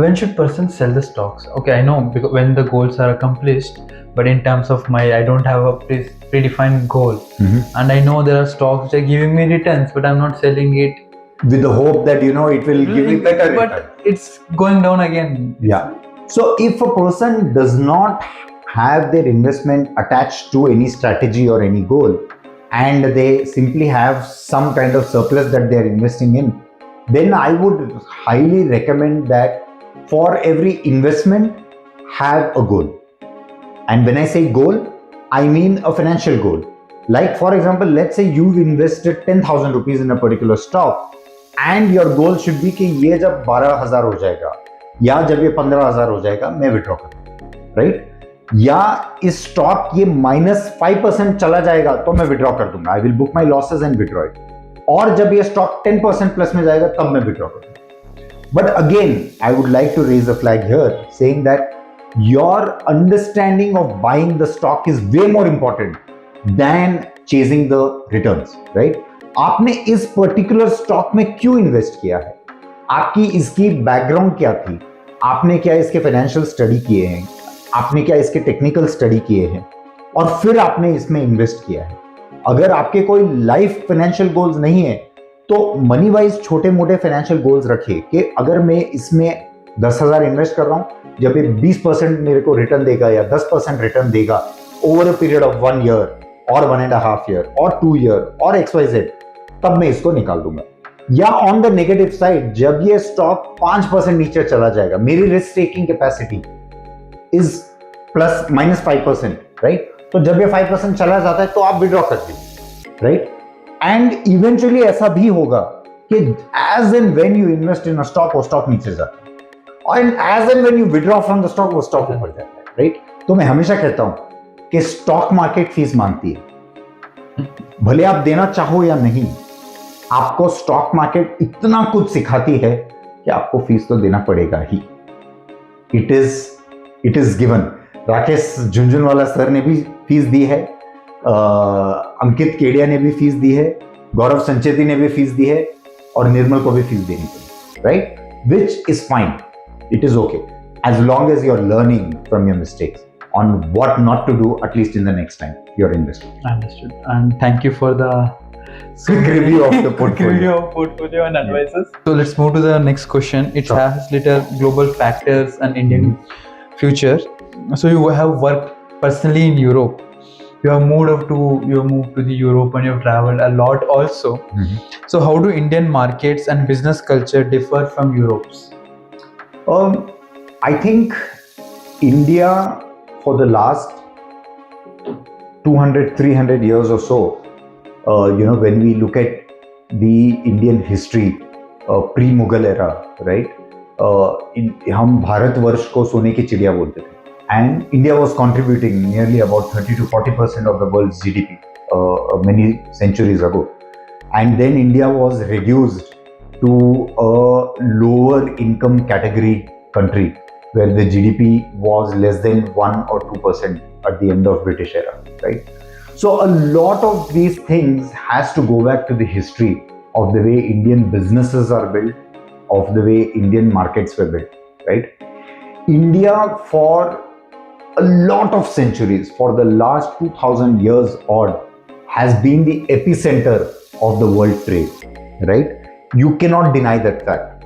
When should person sell the stocks? Okay, I know because when the goals are accomplished, but in terms of I don't have a predefined goal. And I know there are stocks which are giving me returns, but I'm not selling it. With the hope that, it will give me better return. But it's going down again. Yeah. So if a person does not have their investment attached to any strategy or any goal, and they simply have some kind of surplus that they are investing in, then I would highly recommend that for every investment, have a goal. And when I say goal, I mean a financial goal. Like, for example, let's say you've invested 10,000 rupees in a particular stock, and your goal should be कि ये जब 12,000 हो जाएगा या जब ये 15,000 हो जाएगा मैं विड्रॉ करूँ, राइट? या इस स्टॉक ये -5% चला जाएगा तो मैं विड्रॉ कर दूंगा, I will book my losses and withdraw it. और जब ये स्टॉक 10% प्लस में जाएगा तब मैं विड्रॉ करूंगा. But again I would like to raise a flag here saying that your understanding of buying the stock is way more important than chasing the returns, right? आपने इस पर्टिकुलर स्टॉक में क्यों invest किया है, आपकी इसकी background क्या थी, आपने क्या इसके फाइनेंशियल स्टडी किए हैं, आपने क्या इसके टेक्निकल स्टडी किए हैं, और फिर आपने इसमें इन्वेस्ट किया है. अगर आपके कोई लाइफ फाइनेंशियल गोल्स नहीं है तो मनी वाइज छोटे मोटे फाइनेंशियल गोल्स रखिए कि अगर मैं इसमें 10,000 इन्वेस्ट कर रहा हूं, जब ये 20% मेरे को रिटर्न देगा या 10% रिटर्न देगा over a period of 1 year और 1.5 ईयर और 2 ईयर और XYZ, तब मैं इसको निकाल दूंगा. या ऑन द नेगेटिव साइड, जब ये स्टॉक 5% नीचे चला जाएगा, मेरी risk taking capacity is +-5%, right? तो जब ये 5% चला जाता है तो आप विड्रॉ कर दीजिए, राइट? एंड इवेंचुअली ऐसा भी होगा कि as and when you invest in a stock, वो स्टॉक नीचे जाता है, और as and when you withdraw from the stock, वो स्टॉक ऊपर जाता है, राइट? तो मैं हमेशा कहता हूं कि स्टॉक मार्केट फीस मांगती है, भले आप देना चाहो या नहीं. आपको स्टॉक मार्केट इतना कुछ सिखाती है कि आपको फीस तो देना पड़ेगा ही. It is given. Rakesh Jhunjhunwala sir ने भी फीस दी है, अंकित केडिया ने भी फीस दी है, गौरव संचेती ने भी फीस दी है, और निर्मल को भी फीस देनी पड़ी, right? Which is fine, it is okay, as long as you're learning from your mistakes on what not to do, at least in the next time you're investing. Understood. And thank you for the quick review of the portfolio. Review of portfolio and advices. So let's move to the next question. It has little global factors and Indian future. So you have worked personally in Europe. You have moved to the Europe and you have traveled a lot also. So how do Indian markets and business culture differ from Europe's? I think India for the last 200-300 years or so, when we look at the Indian history, pre-Mughal era, right? हम भारतवर्ष को सोने की चिड़िया बोलते थे. And India was contributing nearly about 30-40% of the world's GDP many centuries ago. And then India was reduced to a lower income category country where the GDP was less than 1 or 2% at the end of British era, right? So a lot of these things has to go back to the history of the way Indian businesses are built, of the way Indian markets were built, right? India, for a lot of centuries, for the last 2000 years odd, has been the epicenter of the world trade, right? You cannot deny that fact.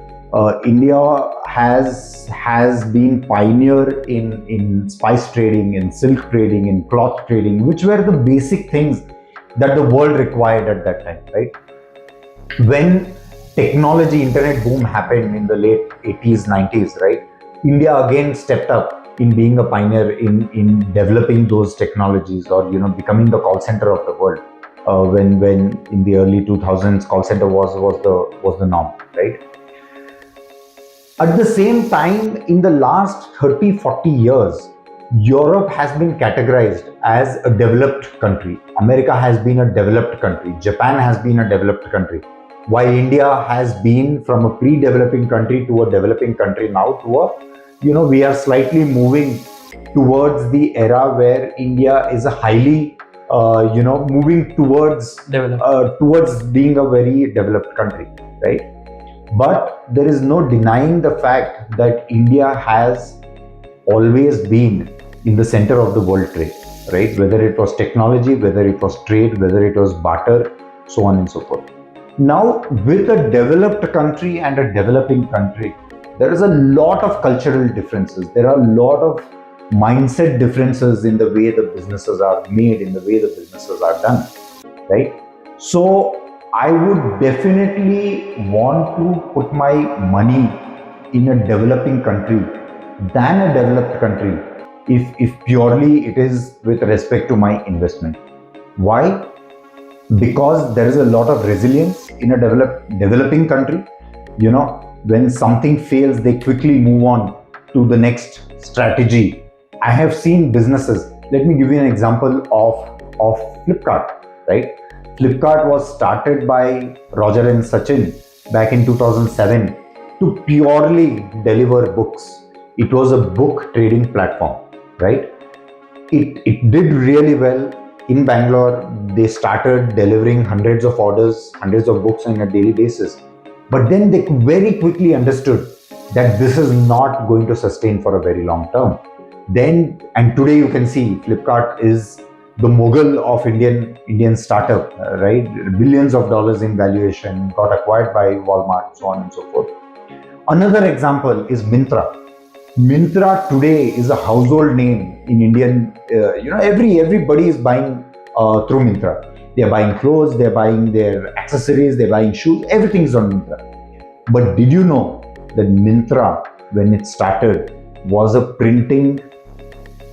India has been pioneer in spice trading, in silk trading, in cloth trading, which were the basic things that the world required at that time, right? When technology, internet boom happened in the late 80s, 90s, right? India again stepped up in being a pioneer in developing those technologies, or becoming the call center of the world. When in the early 2000s, call center was the norm, right? At the same time, in the last 30, 40 years, Europe has been categorized as a developed country. America has been a developed country. Japan has been a developed country. While India has been from a pre-developing country to a developing country now to a, we are slightly moving towards the era where India is a highly, moving towards being a very developed country, right? But there is no denying the fact that India has always been in the center of the world trade, right? Whether it was technology, whether it was trade, whether it was barter, so on and so forth. Now, with a developed country and a developing country, there is a lot of cultural differences. There are a lot of mindset differences in the way the businesses are made, in the way the businesses are done, right? So I would definitely want to put my money in a developing country than a developed country if purely it is with respect to my investment. Why? Because there is a lot of resilience in a developing country. When something fails, they quickly move on to the next strategy. I have seen businesses. Let me give you an example of Flipkart, right? Flipkart was started by Roger and Sachin back in 2007 to purely deliver books. It was a book trading platform, right? It did really well in Bangalore. They started delivering hundreds of orders, hundreds of books on a daily basis. But then they very quickly understood that this is not going to sustain for a very long term. And today you can see Flipkart is the mogul of Indian startup, right? Billions of dollars in valuation, got acquired by Walmart, so on and so forth. Another example is Myntra. Myntra today is a household name in Indian. Everybody is buying through Myntra. They are buying clothes, they are buying their accessories, they are buying shoes. Everything is on Myntra. But did you know that Myntra, when it started, was a printing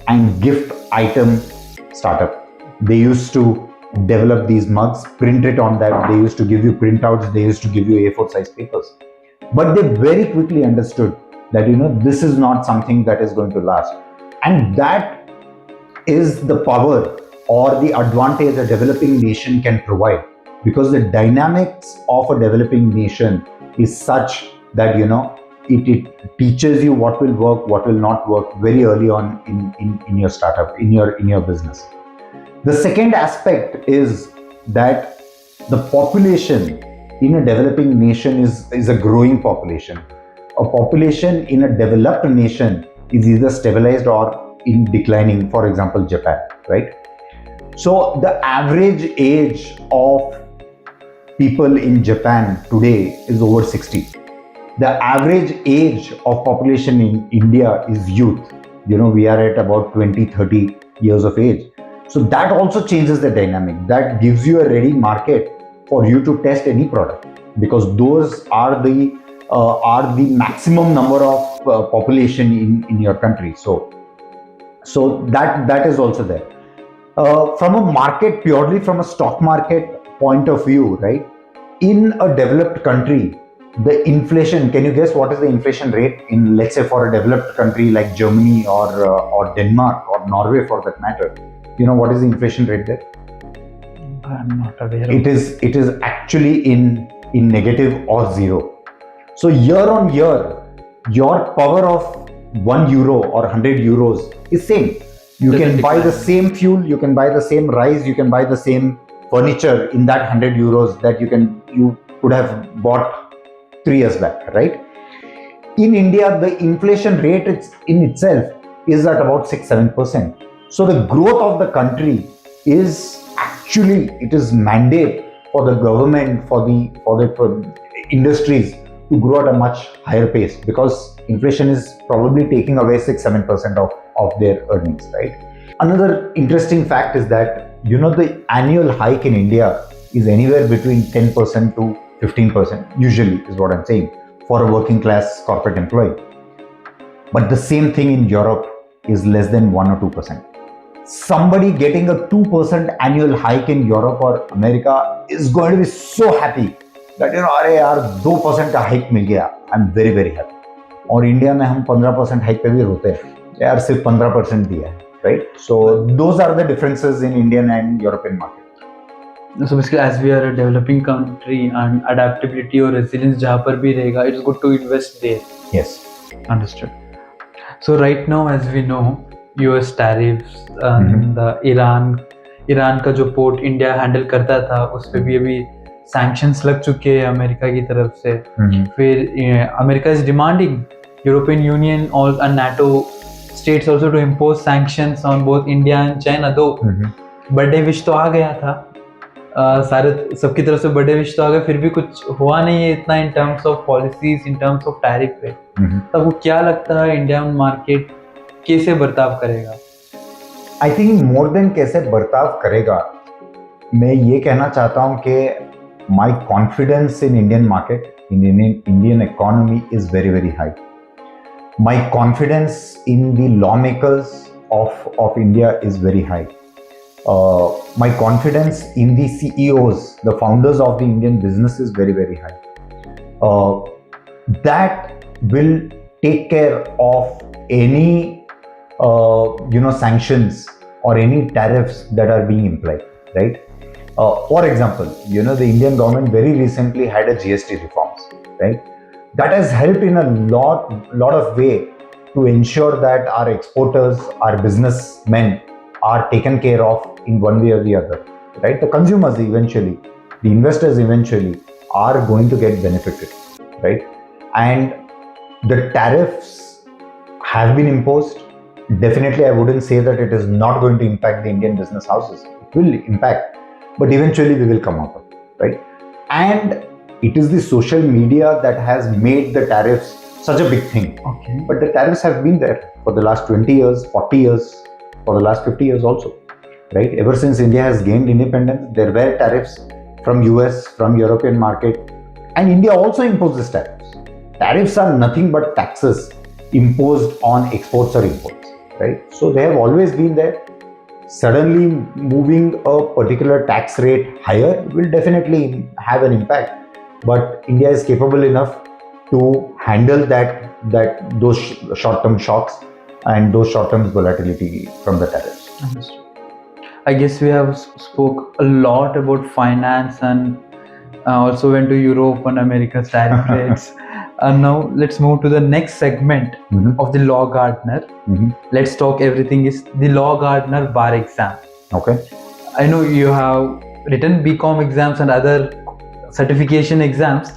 and gift item startup? They used to develop these mugs, print it on that. They used to give you printouts. They used to give you A4 size papers. But they very quickly understood that this is not something that is going to last, and that is the power or the advantage a developing nation can provide, because the dynamics of a developing nation is such that it teaches you what will work, what will not work very early on in your startup, in your business. The second aspect is that the population in a developing nation is a growing population. A population in a developed nation is either stabilized or in declining. For example, Japan, right? So the average age of people in Japan today is over 60. The average age of population in India is youth. We are at about 20, 30 years of age. So that also changes the dynamic. That gives you a ready market for you to test any product, because those are the maximum number of population in your country. So that is also there. From a market, purely from a stock market point of view, right? In a developed country, the inflation, can you guess what is the inflation rate in, let's say, for a developed country like Germany or Denmark or Norway for that matter? What is the inflation rate there? I'm not aware. It is actually in negative or zero. So year on year, your power of €1 or 100 euros is same. You can buy the same fuel, you can buy the same rice, you can buy the same furniture in that 100 euros that you could have bought 3 years back, right? In India, the inflation rate in itself is at about 6-7%. So the growth of the country is actually, it is mandate for the government, for the industries to grow at a much higher pace, because inflation is probably taking away 6-7% of their earnings, right? Another interesting fact is that, the annual hike in India is anywhere between 10% to 15%, usually is what I'm saying, for a working class corporate employee. But the same thing in Europe is less than 1 or 2%. Somebody getting a 2% annual hike in Europe or America is going to be so happy that, अरे यार 2% का hike मिल गया, I'm very very happy. और India में हम 15% hike पे भी रोते हैं, यार सिर्फ 15% दिया है, right? So those are the differences in Indian and European market. So basically, as we are a developing country and adaptability or resilience जहाँ पर भी रहेगा, it's good to invest there. Yes. Understood. So right now, as we know, US tariffs and Iran का जो port India handle करता था, उस पर भी अभी sanctions लग चुके हैं अमेरिका की तरफ से. फिर America is demanding European Union and NATO states also to impose sanctions on both India and China. दो बर्थडे विश तो आ गया था, सारे सबकी तरफ से बर्थडे विश तो आ गए, फिर भी कुछ हुआ नहीं है इतना in terms of policies, in terms of tariff पे. तब वो क्या लगता है इंडियन मार्केट कैसे बर्ताव करेगा? आई थिंक मोर देन कैसे बर्ताव करेगा, मैं ये कहना चाहता हूँ कि my confidence in Indian market, in Indian economy is very very high. My confidence in the law makers of India is very high. My confidence in the CEOs, the founders of the Indian business, is very very high. That will take care of any sanctions or any tariffs that are being implied, right? For example, the Indian government very recently had a GST reforms, right? That has helped in a lot of way to ensure that our exporters, our businessmen are taken care of in one way or the other, right? The consumers eventually, the investors eventually are going to get benefited, right? And the tariffs have been imposed. Definitely, I wouldn't say that it is not going to impact the Indian business houses. It will impact, but eventually we will come out of it, right? And it is the social media that has made the tariffs such a big thing. Okay. But the tariffs have been there for the last 20 years, 40 years, for the last 50 years also, right? Ever since India has gained independence, there were tariffs from US, from European market, and India also imposes tariffs. Tariffs are nothing but taxes imposed on exports or imports, right? So they have always been there. Suddenly moving a particular tax rate higher will definitely have an impact, but India is capable enough to handle those short-term shocks and those short-term volatility from the tariffs. Understood. I guess we have spoke a lot about finance and also went to Europe and America's tariff rates. And now let's move to the next segment of the Law Gardener. Let's talk everything is the Law Gardener bar exam. Okay. I know you have written BCom exams and other certification exams,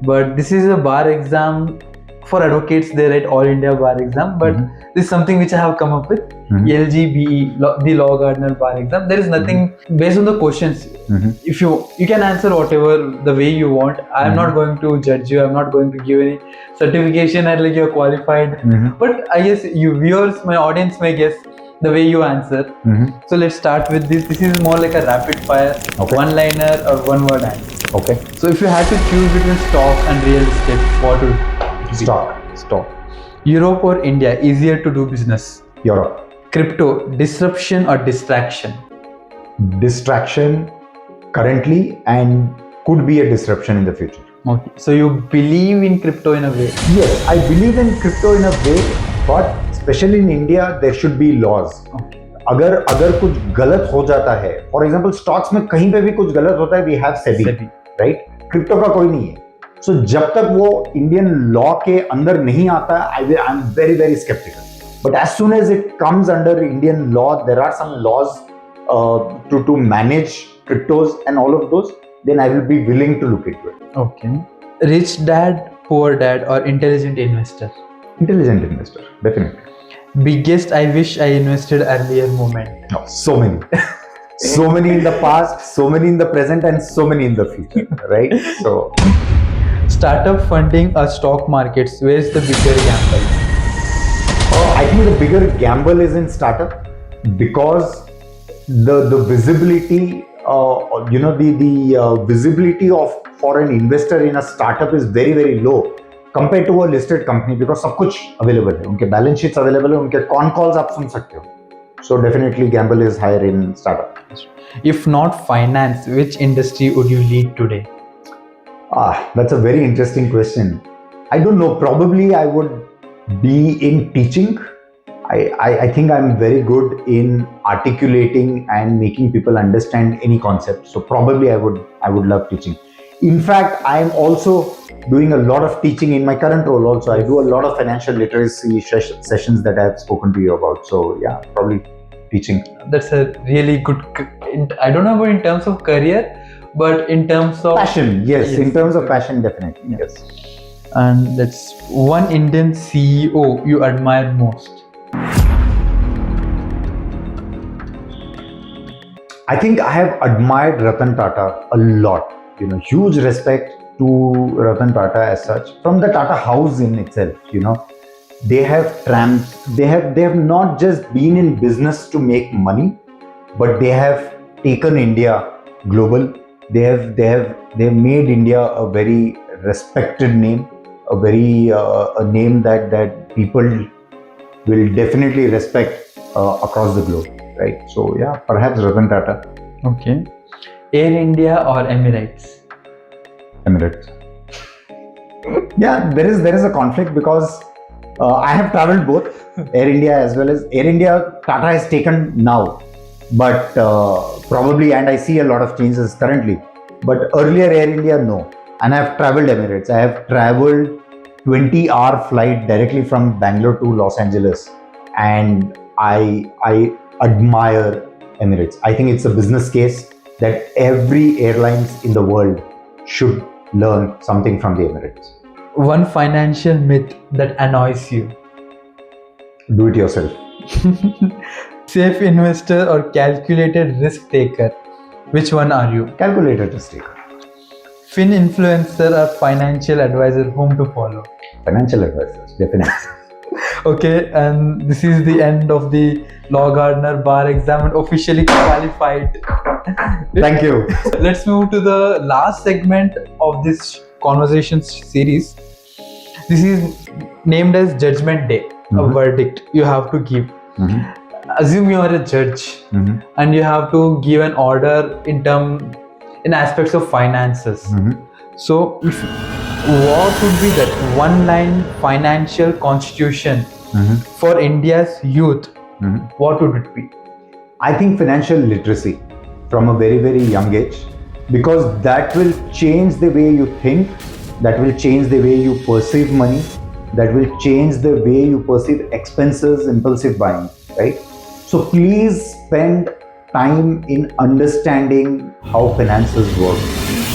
but this is a bar exam for advocates. They write All India Bar Exam, but this is something which I have come up with. LGBE, the Law Gardener Bar Exam. There is nothing based on the questions. If you can answer whatever the way you want. I am not going to judge you. I am not going to give any certification and like you are qualified. But I guess you viewers, my audience may guess the way you answer. So let's start with this. This is more like a rapid fire, one-liner or one-word answer. Okay. So if you had to choose between stock and real estate, what would it be? Stock. Europe or India, easier to do business? Europe. Crypto, disruption or distraction? Distraction currently and could be a disruption in the future. Okay. So you believe in crypto in a way? Yes, I believe in crypto in a way, but especially in India, there should be laws. Okay. अगर कुछ गलत हो जाता है, for example stocks में कहीं पे भी कुछ गलत होता है, we have SEBI, right? Crypto का कोई नहीं है. सो जब तक वो इंडियन लॉ के अंदर नहीं आता, I am very very sceptical. But as soon as it comes under Indian law, there are some laws to manage cryptos and all of those, then I will be willing to look into it. Okay. Rich dad, poor dad, or intelligent investor? Intelligent investor, definitely. Biggest I wish I invested earlier moment. No, so many. So many in the past, so many in the present, and so many in the future, right? So, Startup funding or stock markets, where's the bigger gamble? I think the bigger gamble is in startup because the visibility, the visibility of for an investor in a startup is very very low compared to a listed company because सब कुछ available है, उनके balance sheets available है, उनके con calls आप सुन सकते हो. So definitely gamble is higher in startup. If not finance, which industry would you lead today? That's a very interesting question. I don't know. Probably I would be in teaching. I think I'm very good in articulating and making people understand any concept. So probably I would love teaching. In fact, I am also doing a lot of teaching in my current role also. I do a lot of financial literacy sessions that I have spoken to you about. So yeah, probably teaching. That's a really good, I don't know about in terms of career, but in terms of passion, yes. In terms of passion, definitely, yes. And that's one Indian CEO you admire most. I think I have admired Ratan Tata a lot. Huge respect to Ratan Tata as such. From the Tata house in itself, they have not just been in business to make money, but they have taken India global. They have made India a very respected name, a very a name that people will definitely respect across the globe, right? So yeah, perhaps Ratan Tata. Okay. Air India or Emirates? Emirates. Yeah, there is a conflict because I have traveled both Air India as well as Air India. Tata has taken now, but probably, and I see a lot of changes currently. But earlier Air India, no. And I have traveled Emirates. I have traveled 20-hour flight directly from Bangalore to Los Angeles, and I admire Emirates. I think it's a business case that every airlines in the world should learn something from the Emirates. One financial myth that annoys you? Do it yourself. Safe investor or calculated risk taker? Which one are you? Calculated risk taker. Fin influencer or financial advisor, whom to follow? Financial advisors, definitely. Okay, and this is the end of the Law Gardener bar exam and officially qualified. Thank you. Let's move to the last segment of this conversation series. This is named as Judgment Day, a verdict you have to give. Assume you are a judge and you have to give an order in aspects of finances. So what would be that one line financial constitution for India's youth? What would it be? I think financial literacy from a very very young age, because that will change the way you think, that will change the way you perceive money, that will change the way you perceive expenses, impulsive buying, right? So please spend time in understanding how finances work.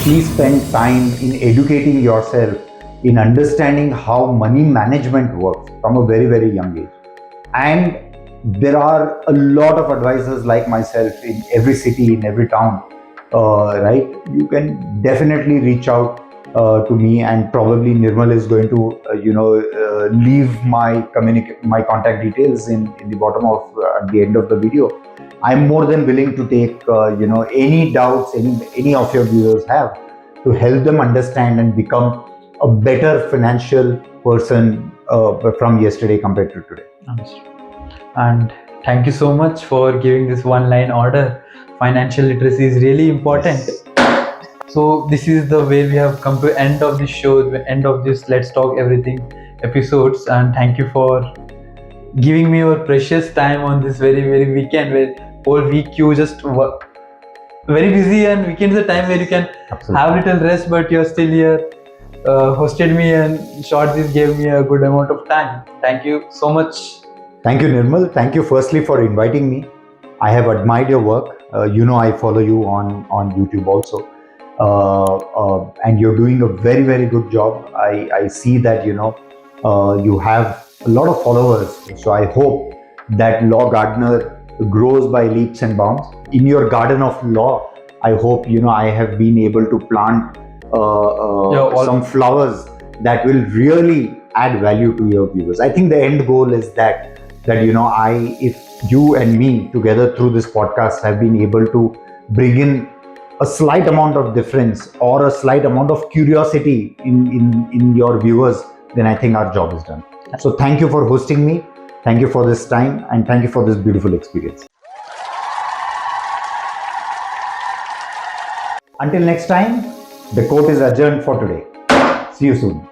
Please spend time in educating yourself, in understanding how money management works from a very very young age. And there are a lot of advisors like myself in every city, in every town, right? You can definitely reach out to me, and probably Nirmal is going to leave my contact details in the bottom of at the end of the video. I'm more than willing to take any doubts any of your viewers have, to help them understand and become a better financial person from yesterday compared to today. And thank you so much for giving this one line order. Financial literacy is really important. Yes. So this is the way we have come to end of this show, the end of this Let's Talk Everything episodes. And thank you for giving me your precious time on this very very weekend, where whole week you just work very busy, and weekend is a time where you can have little rest, but you're still here, hosted me, and short this gave me a good amount of time. Thank you so much. Thank you, Nirmal. Thank you firstly for inviting me. I have admired your work. I follow you on YouTube also. and you're doing a very, very good job. I see that you have a lot of followers. So I hope that Law Gardener grows by leaps and bounds. In your garden of law, I hope I have been able to plant some flowers that will really add value to your viewers. I think the end goal is that if you and me together through this podcast have been able to bring in a slight amount of difference or a slight amount of curiosity in your viewers, then I think our job is done. So thank you for hosting me. Thank you for this time, and thank you for this beautiful experience. Until next time, the court is adjourned for today. See you soon.